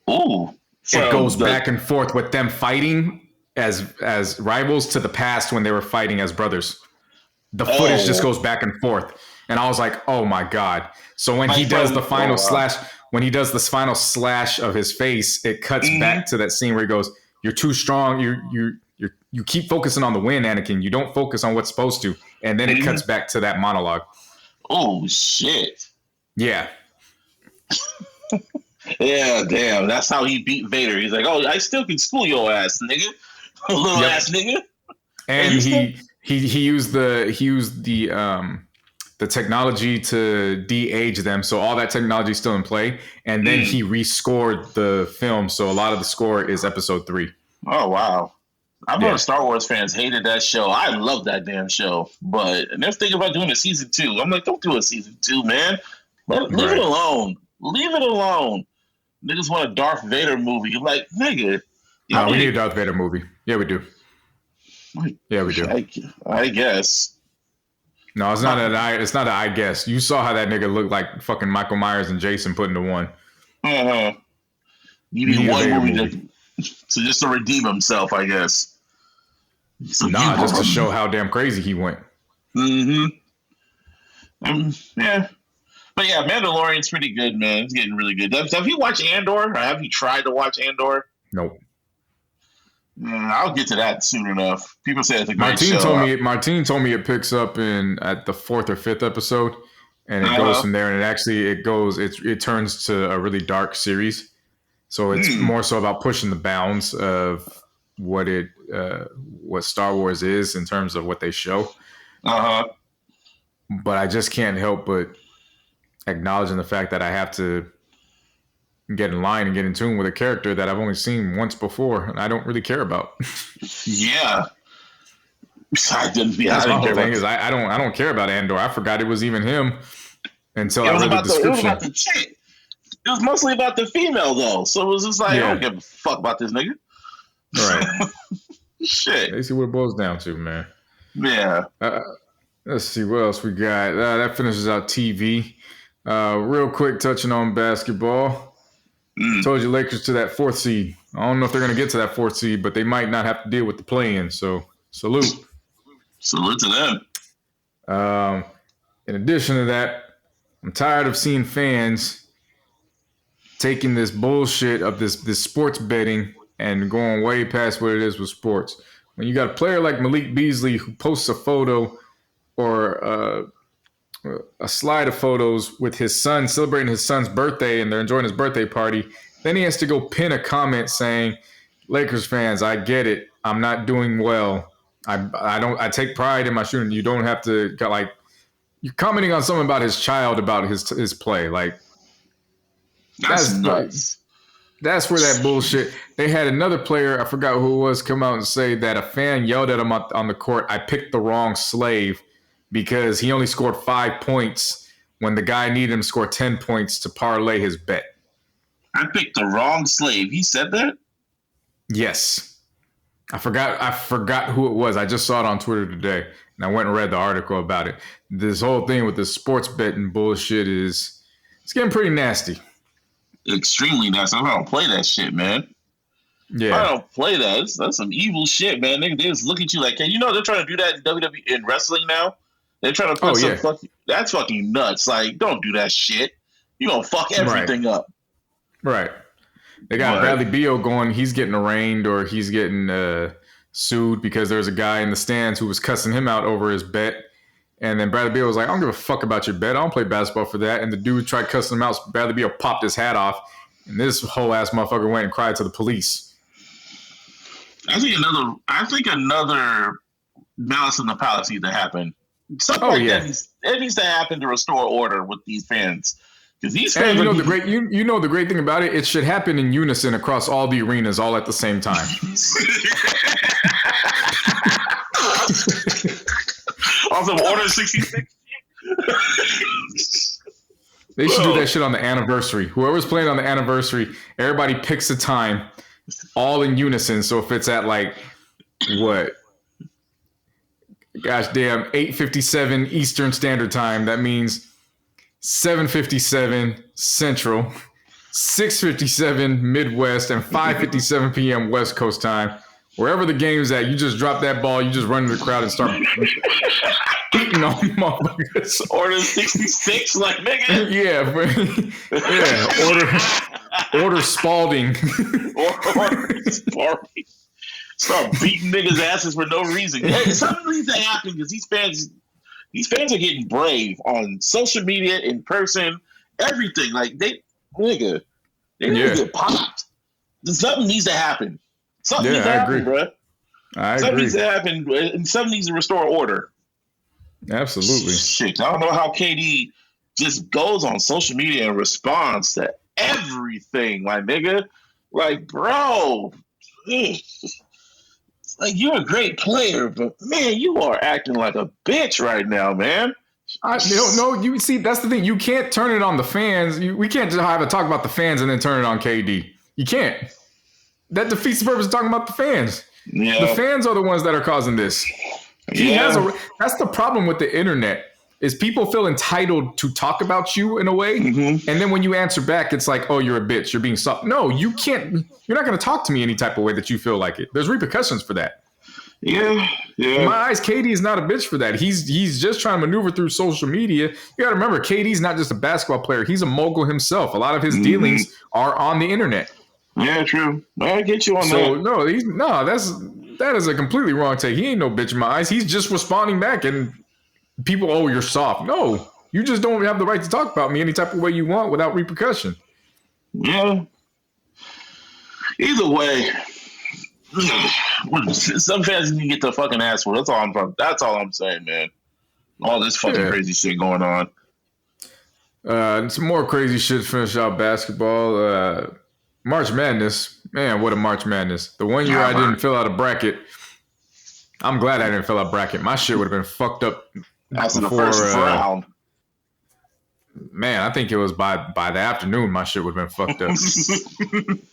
Ooh. It goes back and forth with them fighting as rivals to the past when they were fighting as brothers. The footage just goes back and forth. And I was like, oh my God. So when he does the final slash, of his face, it cuts back to that scene where he goes, you're too strong. You keep focusing on the win, Anakin. You don't focus on what's supposed to. And then it cuts back to that monologue. Oh shit. Yeah. Yeah, damn. That's how he beat Vader. He's like, oh, I still can school your ass, nigga. Little ass nigga. And he used the technology to de-age them, so all that technology is still in play. And then he rescored the film, so a lot of the score is episode 3. Oh wow! I know Star Wars fans hated that show. I love that damn show, but they're thinking about doing a season 2. I'm like, don't do a season 2, man. Leave it alone. Leave it alone. Niggas want a Darth Vader movie. You're like, nigga. No, we need a Darth Vader movie. Yeah, we do. Yeah, we do. I guess. No, it's not an I guess. You saw how that nigga looked like fucking Michael Myers and Jason put into one. You need one movie just to redeem himself, I guess. So just to show how damn crazy he went. Yeah. But yeah, Mandalorian's pretty good, man. It's getting really good. Have you watched Andor? Or have you tried to watch Andor? Nope. I'll get to that soon enough. People say it's a great show. Martine told me it picks up at the 4th or 5th episode, and it goes from there. And it turns to a really dark series. So it's more so about pushing the bounds of what Star Wars is in terms of what they show. But I just can't help but acknowledging the fact that I have to get in line and get in tune with a character that I've only seen once before and I don't really care about. Yeah. I didn't I don't care about Andor. I forgot it was even him until I read the description. It was about the chick. It was mostly about the female though. So it was just like, I don't give a fuck about this nigga. Right. Shit. They see what it boils down to, man. Yeah. Let's see what else we got. That finishes out TV. Real quick, touching on basketball. Told you Lakers to that 4th seed. I don't know if they're going to get to that 4th seed, but they might not have to deal with the play-in. So salute. Salute to them. In addition to that, I'm tired of seeing fans taking this bullshit of this sports betting and going way past what it is with sports. When you got a player like Malik Beasley who posts a photo or a slide of photos with his son celebrating his son's birthday and they're enjoying his birthday party, then he has to go pin a comment saying, Lakers fans, I get it. I'm not doing well. I take pride in my shooting. You don't have to like you're commenting on something about his child about his play. Like That's nuts. That's where that bullshit. They had another player, I forgot who it was, come out and say that a fan yelled at him on the court, "I picked the wrong slave," because he only scored 5 points when the guy needed him to score 10 points to parlay his bet. I picked the wrong slave. He said that? Yes. I forgot who it was. I just saw it on Twitter today, and I went and read the article about it. This whole thing with the sports betting bullshit it's getting pretty nasty. Extremely nasty. I don't play that shit, man. Yeah. I don't play that. That's some evil shit, man. They just look at you like, hey, you know they're trying to do that in WWE in wrestling now? They're trying to put that's fucking nuts. Like, don't do that shit. You gonna fuck everything up. Right. They got Bradley Beal going. He's getting arraigned or he's getting sued because there's a guy in the stands who was cussing him out over his bet. And then Bradley Beal was like, "I don't give a fuck about your bet. I don't play basketball for that." And the dude tried cussing him out. So Bradley Beal popped his hat off. And this whole ass motherfucker went and cried to the police. I think another Malice in the Palace needs to happen. Something that needs to happen to restore order with these fans. Because these fans, you know the great thing about it, it should happen in unison across all the arenas, all at the same time. On some Order 66. They should do that shit on the anniversary. Whoever's playing on the anniversary, everybody picks a time, all in unison. So if it's at like what? Gosh damn, 8:57 Eastern Standard Time, that means 7:57 Central, 6:57 Midwest, and 5:57 p.m. West Coast time. Wherever the game's at, you just drop that ball, you just run to the crowd and start beating on motherfuckers. Order 66, like nigga. Order Spalding. Order Spalding. Start beating niggas' asses for no reason. Hey, something needs to happen because these fans are getting brave on social media, in person, everything. Like they need to get popped. Something needs to happen. Something needs to happen, bro. Something needs to happen, and something needs to restore order. Absolutely. Shit, I don't know how KD just goes on social media and responds to everything. Like, nigga, like, bro, like, you're a great player, but man, you are acting like a bitch right now, man. No, you see, that's the thing. You can't turn it on the fans. We can't just have a talk about the fans and then turn it on KD. You can't. That defeats the purpose of talking about the fans. Yeah. The fans are the ones that are causing this. That's the problem with the internet, is people feel entitled to talk about you in a way. Mm-hmm. And then when you answer back, it's like, oh, you're a bitch. You're being soft. No, you can't. You're not going to talk to me any type of way that you feel like it. There's repercussions for that. Yeah. In my eyes, KD is not a bitch for that. He's just trying to maneuver through social media. You got to remember, KD's not just a basketball player. He's a mogul himself. A lot of his dealings are on the internet. Yeah, true. I get you on that. That is a completely wrong take. He ain't no bitch in my eyes. He's just responding back, and people, oh, you're soft. No, you just don't have the right to talk about me any type of way you want without repercussion. Yeah. Either way, some fans need to get the fucking ass for. That's all I'm saying, man. All this fucking crazy shit going on. Some more crazy shit to finish out basketball. March Madness. Man, what a March Madness. The one year I didn't fill out a bracket. I'm glad I didn't fill out a bracket. My shit would have been fucked up. After the first round. Man, I think it was by the afternoon my shit would have been fucked up.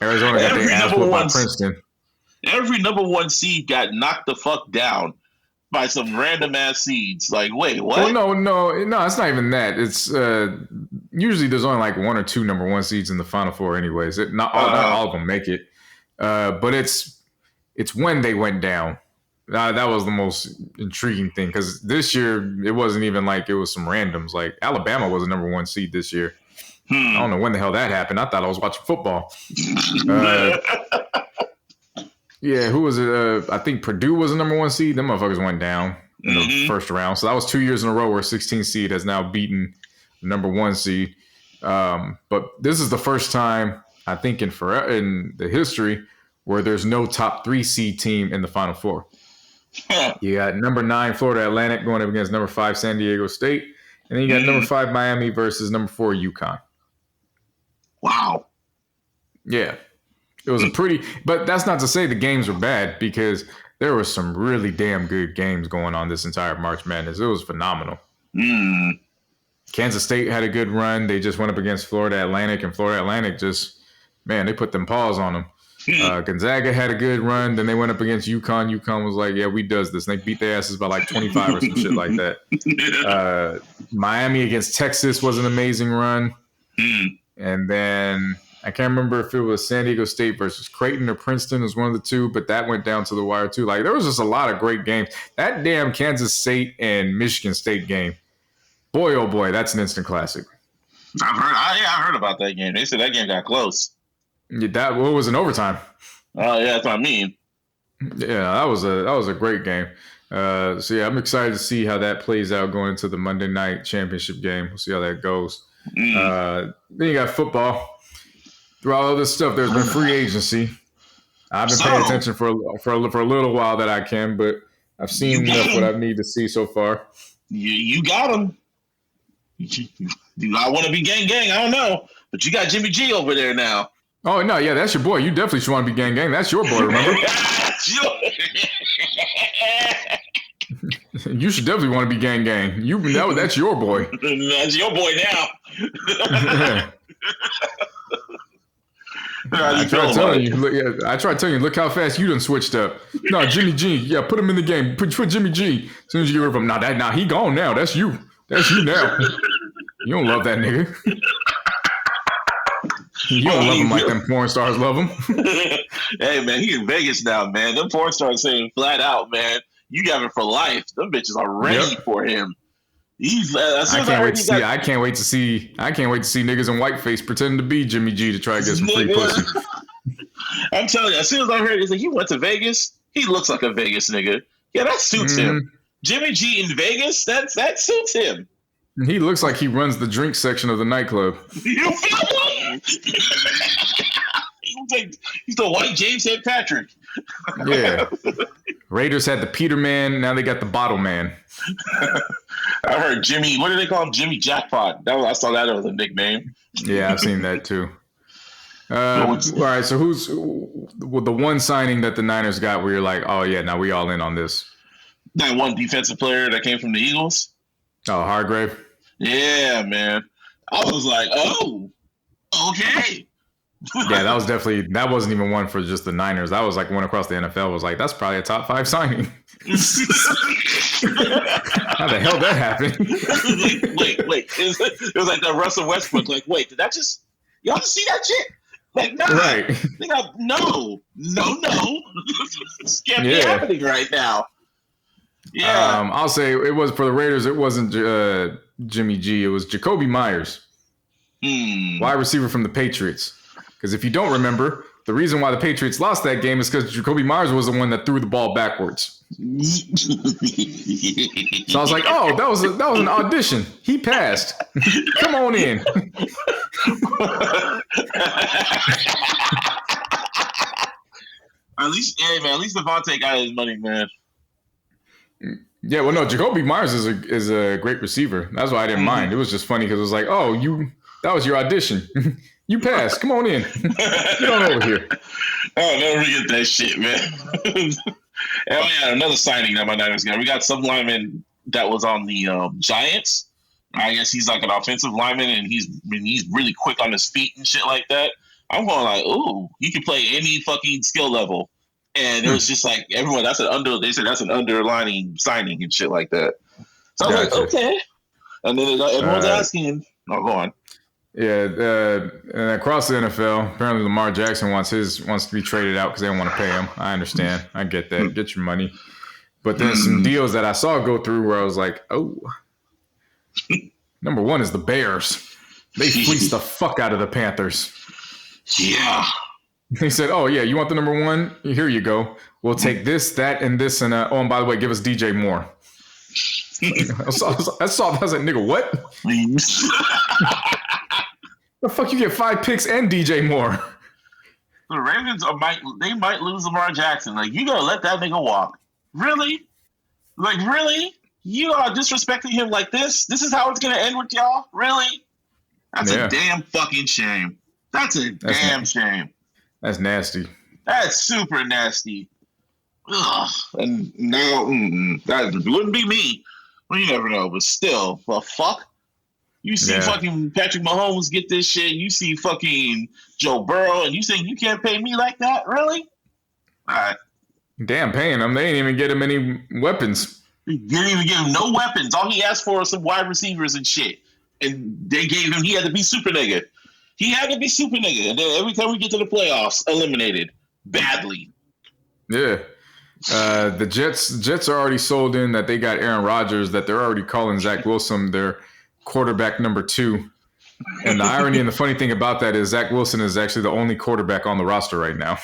Arizona got their ass whooped by Princeton. Every number one seed got knocked the fuck down by some random ass seeds. Like, wait, what? Well, no, it's not even that. It's usually there's only like one or two number one seeds in the Final Four, anyways. Not all of them make it, but it's when they went down. That was the most intriguing thing, because this year it wasn't even like it was some randoms. Like Alabama was a number one seed this year. I don't know when the hell that happened. I thought I was watching football. Yeah, who was it? I think Purdue was the number one seed. Them motherfuckers went down in the first round. So that was 2 years in a row where 16 seed has now beaten the number one seed. But this is the first time, I think, in the history where there's no top 3 seed team in the Final Four. You got number 9 Florida Atlantic going up against number 5 San Diego State, and then you got number 5 Miami versus number 4 UConn. Wow. Yeah, it was a pretty, but that's not to say the games were bad, because there were some really damn good games going on this entire March Madness. It was phenomenal. Kansas State had a good run. They just went up against Florida Atlantic, and Florida Atlantic just, man, they put them paws on them. Gonzaga had a good run. Then they went up against UConn. UConn was like, yeah, we does this. And they beat their asses by like 25 or some shit like that. Miami against Texas was an amazing run. And then I can't remember if it was San Diego State versus Creighton or Princeton was one of the two, but that went down to the wire too. Like, there was just a lot of great games. That damn Kansas State and Michigan State game, boy, oh boy, that's an instant classic. I heard about that game. They said that game got close. Yeah, that was an overtime. Oh yeah, that's what I mean. Yeah, that was a great game. So yeah, I'm excited to see how that plays out going into the Monday night championship game. We'll see how that goes. Then you got football. Through all of this stuff, there's been free agency. I've been paying attention for a little while that I can, but I've seen enough what I need to see so far. You got him. Do I want to be gang? I don't know, but you got Jimmy G over there now. Oh no, yeah, that's your boy. You definitely should want to be gang. That's your boy, remember? You should definitely want to be gang. That's your boy. That's your boy now. Yeah. I tried telling you, look how fast you done switched up. No, Jimmy G. Yeah, put him in the game. Put Jimmy G. As soon as you get rid of him, nah, he gone now. That's you. That's you now. You don't love that nigga. You don't love him like them porn stars love him. Hey, man, he in Vegas now, man. Them porn stars saying flat out, man, you got him for life. Them bitches are ready for him. I can't wait to see niggas in whiteface pretending to be Jimmy G to try to get some free pussy. I'm telling you, as soon as I heard it, he went to Vegas. He looks like a Vegas nigga. Yeah, that suits him. Jimmy G in Vegas, that suits him. He looks like he runs the drink section of the nightclub. You feel me? He's the white James St. Patrick. Yeah. Raiders had the Peter Man. Now they got the Bottle Man. I heard Jimmy. What do they call him? Jimmy Jackpot. I saw that as a nickname. Yeah, I've seen that too. All right. So who's the one signing that the Niners got where you're like, oh yeah, now we all in on this? That one defensive player that came from the Eagles. Oh, Hargrave. Yeah, man. I was like, oh, okay. Yeah, that wasn't even one for just the Niners. That was like one across the NFL. Was like, that's probably a top 5 signing. How the hell that happened? wait. It was like that Russell Westbrook. Like, wait, did y'all just see that shit? Like, no. Right. They got, no. This can't be happening right now. Yeah. I'll say it was for the Raiders. It wasn't Jimmy G. It was Jacoby Myers, wide receiver from the Patriots. Because if you don't remember, the reason why the Patriots lost that game is because Jacoby Myers was the one that threw the ball backwards. So I was like, oh, that was an audition. He passed. Come on in. At least Devontae got his money, man. Yeah, well, no, Jacoby Myers is a great receiver. That's why I didn't mind. It was just funny because it was like, oh, that was your audition. You passed. Come on in. Get on over here. Oh, never forget that shit, man. And we had another signing that my Niners got. We got some lineman that was on the Giants. I guess he's like an offensive lineman, and he's really quick on his feet and shit like that. I'm going like, ooh, he can play any fucking skill level. And it was just like everyone. They said that's an underlining signing and shit like that. So I was like, okay. And then everyone's asking. Oh, go on. Yeah, and across the NFL, apparently Lamar Jackson wants to be traded out because they don't want to pay him. I understand. I get that. Get your money. But then some deals that I saw go through where I was like, oh. Number one is the Bears. They fleeced the fuck out of the Panthers. Yeah. They said, oh, yeah, you want the number one? Here you go. We'll take this, that, and this. And and by the way, give us DJ Moore. I was like, nigga, what? The fuck you get 5 picks and DJ Moore? The Ravens might lose Lamar Jackson. Like, you gotta let that nigga walk. Really? Like, really? You are disrespecting him like this? This is how it's going to end with y'all? Really? That's a damn fucking shame. That's damn shame. That's nasty. That's super nasty. Ugh. And now, that wouldn't be me. Well, you never know, but still, the fuck? You see fucking Patrick Mahomes get this shit. You see fucking Joe Burrow, and you saying you can't pay me like that? Really? All right. Damn, paying him. They didn't even get him any weapons. They didn't even give him no weapons. All he asked for was some wide receivers and shit. And they gave him, he had to be super nigga. He had to be super nigga. And then every time we get to the playoffs, eliminated. Badly. Yeah. The Jets are already sold in that they got Aaron Rodgers, that they're already calling Zach Wilson their quarterback number 2. And the irony and the funny thing about that is Zach Wilson is actually the only quarterback on the roster right now.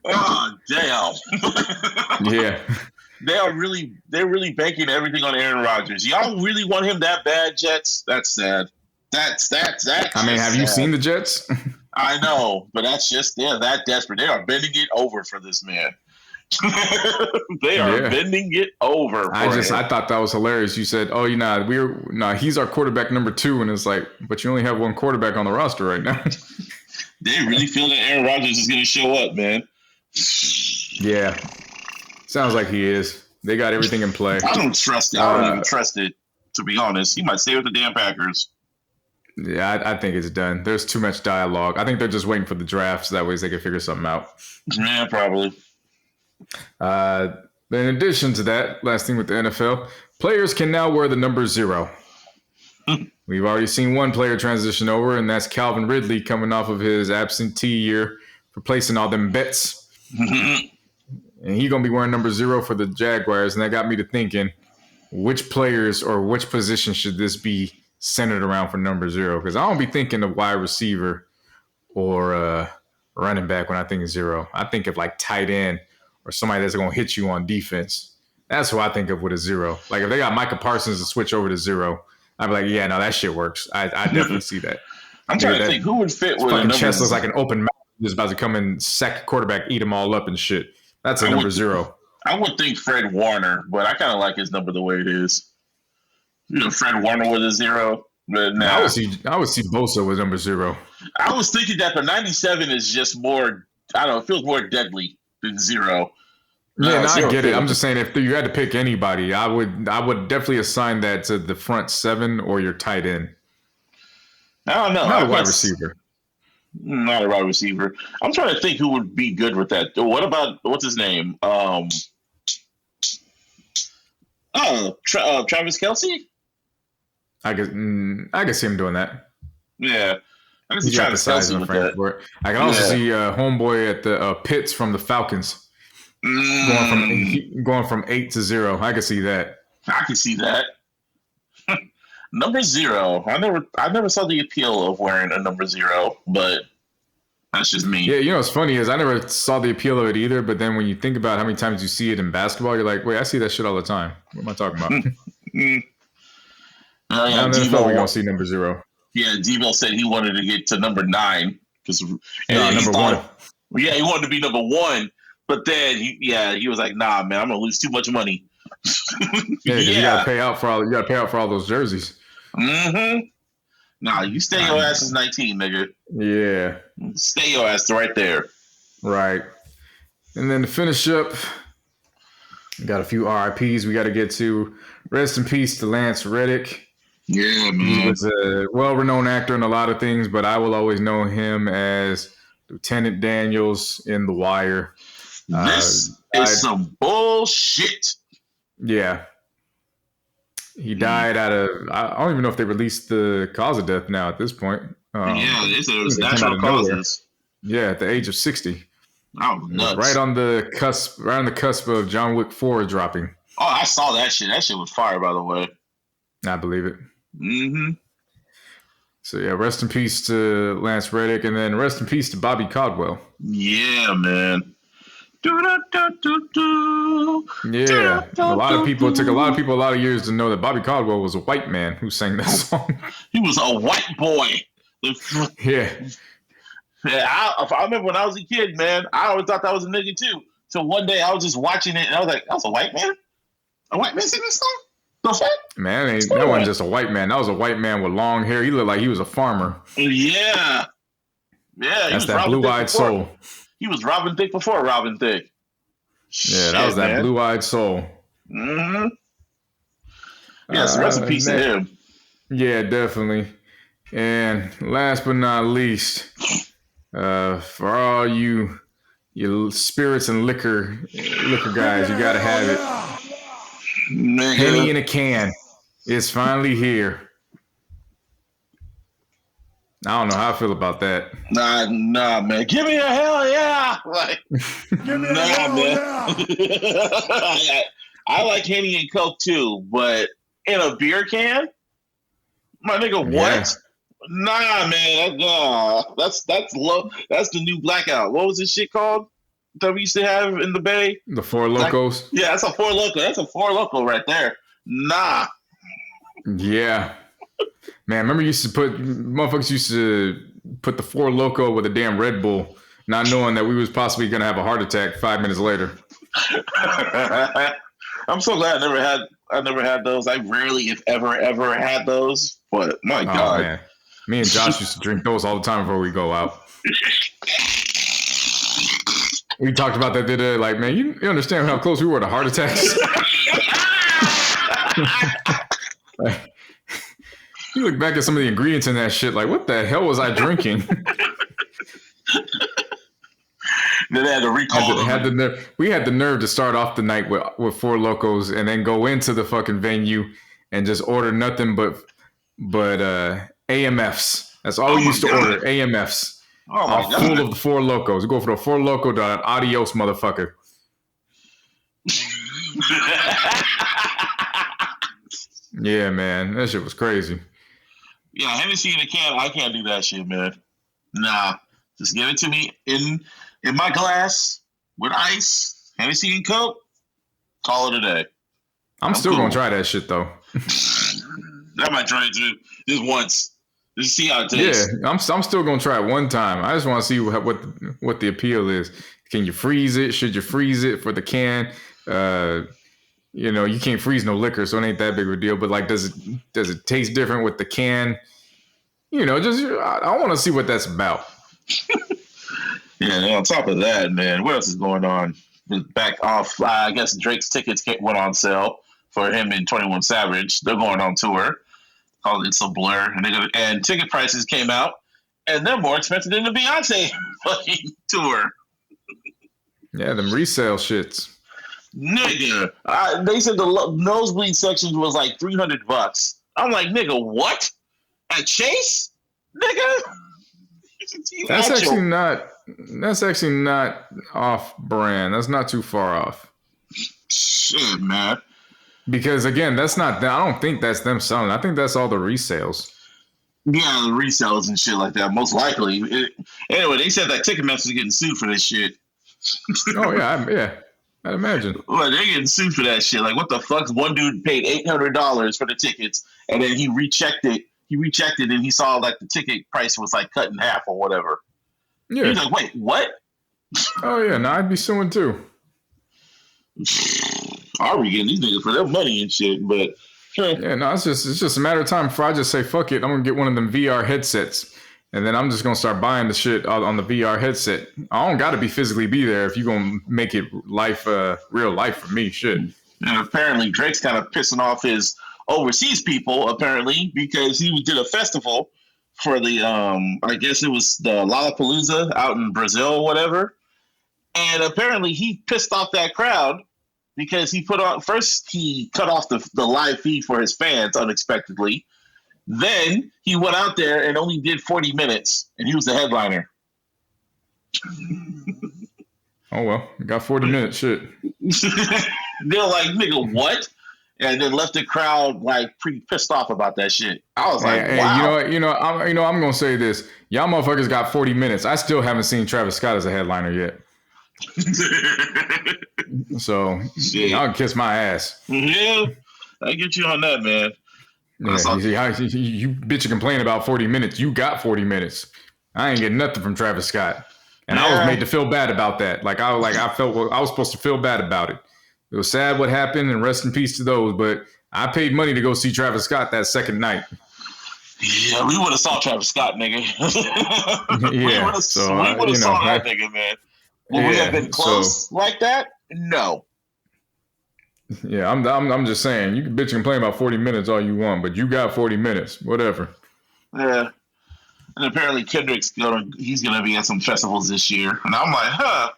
Oh, damn. Yeah. They're really banking everything on Aaron Rodgers. Y'all really want him that bad, Jets? That's sad. That's I mean, have you seen the Jets? I know, but that's just, they're that desperate. They are bending it over for this man. They are bending it over for him. I thought that was hilarious. You said, "Oh, he's our quarterback number 2," and it's like, but you only have one quarterback on the roster right now. They really feel that Aaron Rodgers is going to show up, man. Yeah, sounds like he is. They got everything in play. I don't trust it. I don't even trust it, to be honest. He might stay with the damn Packers. Yeah, I think it's done. There's too much dialogue. I think they're just waiting for the draft so that way they can figure something out. Yeah, probably. In addition to that, last thing with the NFL, players can now wear the number 0. We've already seen one player transition over, and that's Calvin Ridley coming off of his absentee year, replacing all them bets. And he's going to be wearing number 0 for the Jaguars, and that got me to thinking, which players or which position should this be centered around for number 0? Because I don't be thinking of wide receiver or running back when I think of 0. I think of like tight end or somebody that's going to hit you on defense. That's who I think of with a 0. Like if they got Micah Parsons to switch over to 0, I'd be like, yeah, no, that shit works. I definitely see that. I'm trying to think who would fit with a number. Chest looks like an open mouth. He's about to come and sack the quarterback, eat them all up and shit. That's a number 0. I would think Fred Warner, but I kind of like his number the way it is. Fred Warner with a 0. But nah. I would see Bosa with number 0. I was thinking that the 97 is just more, I don't know, it feels more deadly than 0. Yeah, no, I get it. I'm just saying if you had to pick anybody, I would definitely assign that to the front 7 or your tight end. I don't know. Not a wide receiver. Not a wide receiver. I'm trying to think who would be good with that. What about, what's his name? Travis Kelce? I can see him doing that. Yeah. I can see Travis Kelce with that. I can also see homeboy at the Pitts from the Falcons. Going from 8 to 0. I can see that. I can see that. Number 0. I never saw the appeal of wearing a number 0, but that's just me. Yeah, what's funny is I never saw the appeal of it either, but then when you think about how many times you see it in basketball, you're like, wait, I see that shit all the time. What am I talking about? Now in the NFL, we're going to see number 0. Yeah, Devo said he wanted to get to number 9. Number 1. Yeah, he wanted to be number 1. But then, he was like, "Nah, man, I'm gonna lose too much money." You gotta pay out for all those jerseys. Mm-hmm. Nah, you stay your ass as 19, nigga. Yeah, stay your ass right there. Right. And then to finish up, we got a few RIPs we got to get to. Rest in peace to Lance Reddick. Yeah, man. He was a well-renowned actor in a lot of things, but I will always know him as Lieutenant Daniels in The Wire. This is some bullshit. Yeah. He died out of, I don't even know if they released the cause of death now at this point. They said it was natural causes. Yeah, at the age of 60. Oh, nuts. Right on the cusp of John Wick 4 dropping. Oh, I saw that shit. That shit was fire, by the way. I believe it. Mm-hmm. So, yeah, rest in peace to Lance Reddick, and then rest in peace to Bobby Caldwell. Yeah, man. Yeah, a lot of people. It took a lot of people a lot of years to know that Bobby Caldwell was a white man who sang that song. He was a white boy. Yeah, Yeah, I remember when I was a kid, man, I always thought that was a nigga too. So one day I was just watching it and I was like, that was a white man? A white man singing this song? The fuck? Man, that wasn't just a white man. That was a white man with long hair. He looked like he was a farmer. Yeah. Yeah. That's that blue-eyed soul. He was Robin Thicke before Robin Thicke. Yeah, that was that blue-eyed soul. Mm-hmm. Yes, rest in peace to him. Yeah, definitely. And last but not least, for all you spirits and liquor guys, you gotta have it. Henny in a can is finally here. I don't know how I feel about that. Nah, man. Give me a hell yeah! Like, give me a hell yeah! I like Henny and Coke too, but in a beer can, my nigga, what? Yeah. Nah, man. That's low. That's the new blackout. What was this shit called that we used to have in the Bay? The Four Locos. Yeah, that's a Four Loco. That's a Four Loco right there. Nah. Yeah. Man, remember motherfuckers used to put the Four Loco with a damn Red Bull, not knowing that we was possibly gonna have a heart attack 5 minutes later. I'm so glad I never had those. I rarely, if ever had those. But my God. Man. Me and Josh used to drink those all the time before we go out. We talked about that the other day. Like, man, you understand how close we were to heart attacks? Like, you look back at some of the ingredients in that shit, like, what the hell was I drinking? Then they had to recall we had the nerve to start off the night with Four Locos and then go into the fucking venue and just order nothing but AMFs. That's all we used to order, AMFs. Oh my God. Full of the Four Locos. We go for the Four Loco to adios, motherfucker. Yeah, man. That shit was crazy. Yeah, Hennessy in a can, I can't do that shit, man. Nah. Just give it to me in my glass with ice, Hennessy and Coke. Call it a day. I'm still cool. Gonna try that shit though. I might try it too, just once. Just see how it tastes. Yeah, I'm still gonna try it one time. I just want to see what the appeal is. Can you freeze it? Should you freeze it for the can? You can't freeze no liquor, so it ain't that big of a deal. But like, does it taste different with the can? I want to see what that's about. Yeah. On top of that, man, what else is going on? Back off, I guess Drake's tickets went on sale for him and 21 Savage. They're going on tour. It's a blur, and ticket prices came out, and they're more expensive than the Beyonce fucking tour. Yeah, them resale shits. Nigga, they said the nosebleed section was like $300. I'm like, nigga, what? At Chase, nigga? That's actually not off brand. That's not too far off. Shit, man. Because again, I don't think that's them selling. I think that's all the resales. Yeah, the resales and shit like that. Most likely. Anyway, they said that Ticketmaster is getting sued for this shit. Oh yeah, I'd imagine. Well, they're getting sued for that shit. Like, what the fuck? One dude paid $800 for the tickets, and then he rechecked it. And he saw like the ticket price was like cut in half or whatever. Yeah. He's like, wait, what? Oh yeah, no, I'd be suing too. Are we getting these niggas for their money and shit? But yeah, no, it's just a matter of time before I just say fuck it. I'm gonna get one of them VR headsets, and then I'm just gonna start buying the shit on the VR headset. I don't gotta physically be there if you're gonna make it real life for me. Shit. And apparently Drake's kind of pissing off his overseas people apparently because he did a festival for the I guess it was the Lollapalooza out in Brazil or whatever, and apparently he pissed off that crowd. Because he cut off the live feed for his fans unexpectedly. Then he went out there and only did 40 minutes, and he was the headliner. Oh, well, got 40 minutes, shit. They're like, nigga, what? And then left the crowd like pretty pissed off about that shit. I was like, wow. I'm gonna say this. Y'all motherfuckers got 40 minutes. I still haven't seen Travis Scott as a headliner yet. So I'll kiss my ass. Yeah, I get you on that, man. Yeah, you bitch complain about 40 minutes. You got 40 minutes. I ain't getting nothing from Travis Scott. And I was made to feel bad about that. I felt I was supposed to feel bad about it. It was sad what happened, and rest in peace to those. But I paid money to go see Travis Scott that second night. Yeah, we would have saw Travis Scott, nigga. Yeah, we would have saw that nigga, man. Would we have been close like that? No. Yeah, I'm just saying. You can bitch and complain about 40 minutes all you want, but you got 40 minutes, whatever. Yeah. And apparently Kendrick's he's gonna be at some festivals this year, and I'm like, huh.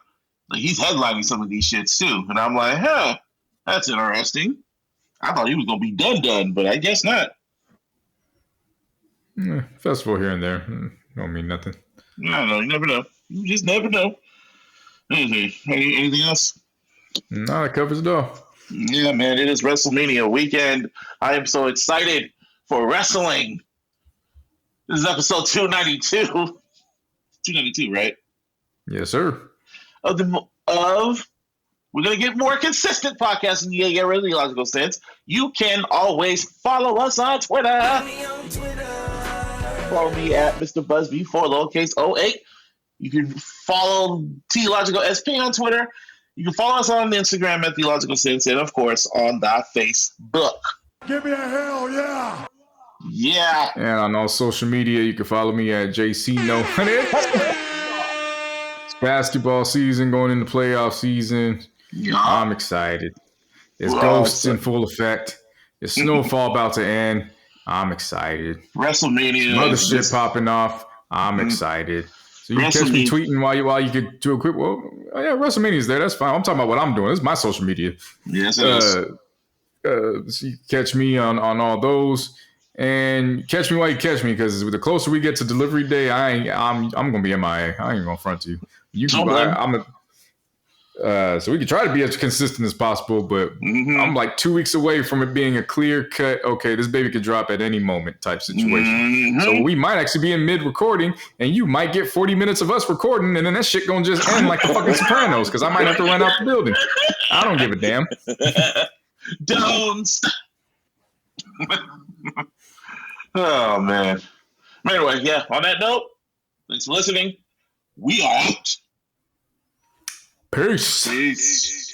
Like, he's headlining some of these shits too, and I'm like, huh. That's interesting. I thought he was gonna be done, but I guess not. Festival here and there don't mean nothing. I don't know. You never know. You just never know. Anything else? No, that covers it all. Yeah, man. It is WrestleMania weekend. I am so excited for wrestling. This is episode 292. 292, right? Yes, sir. We're going to get more consistent podcasts in the really logical sense. You can always follow us on Twitter. Follow me at Mr. Busby for lowercase 08. You can follow T-Logical SP on Twitter. You can follow us on Instagram at The Sense, and of course on the Facebook. Give me a hell yeah! Yeah. And on all social media, you can follow me at JCNo. It's basketball season, going into playoff season. Yeah. I'm excited. It's Ghosts in full effect. It's Snowfall about to end. I'm excited. WrestleMania. Some other shit popping off. I'm excited. So you can catch me tweeting while you could do a quick. Well, yeah, WrestleMania's there. That's fine. I'm talking about what I'm doing. This is my social media. Yes, it is. So you can catch me on all those, and catch me while you catch me, because the closer we get to delivery day, I'm gonna be MIA. I ain't gonna front to you. So we can try to be as consistent as possible, but I'm like 2 weeks away from it being a clear cut, okay, this baby could drop at any moment type situation. So we might actually be in mid recording, and you might get 40 minutes of us recording, and then that shit gonna just end like the fucking Sopranos, because I might have to run out the building. I don't give a damn. Don't. Oh, man. Anyway, yeah, on that note, thanks for listening. We are out. Peace. Peace.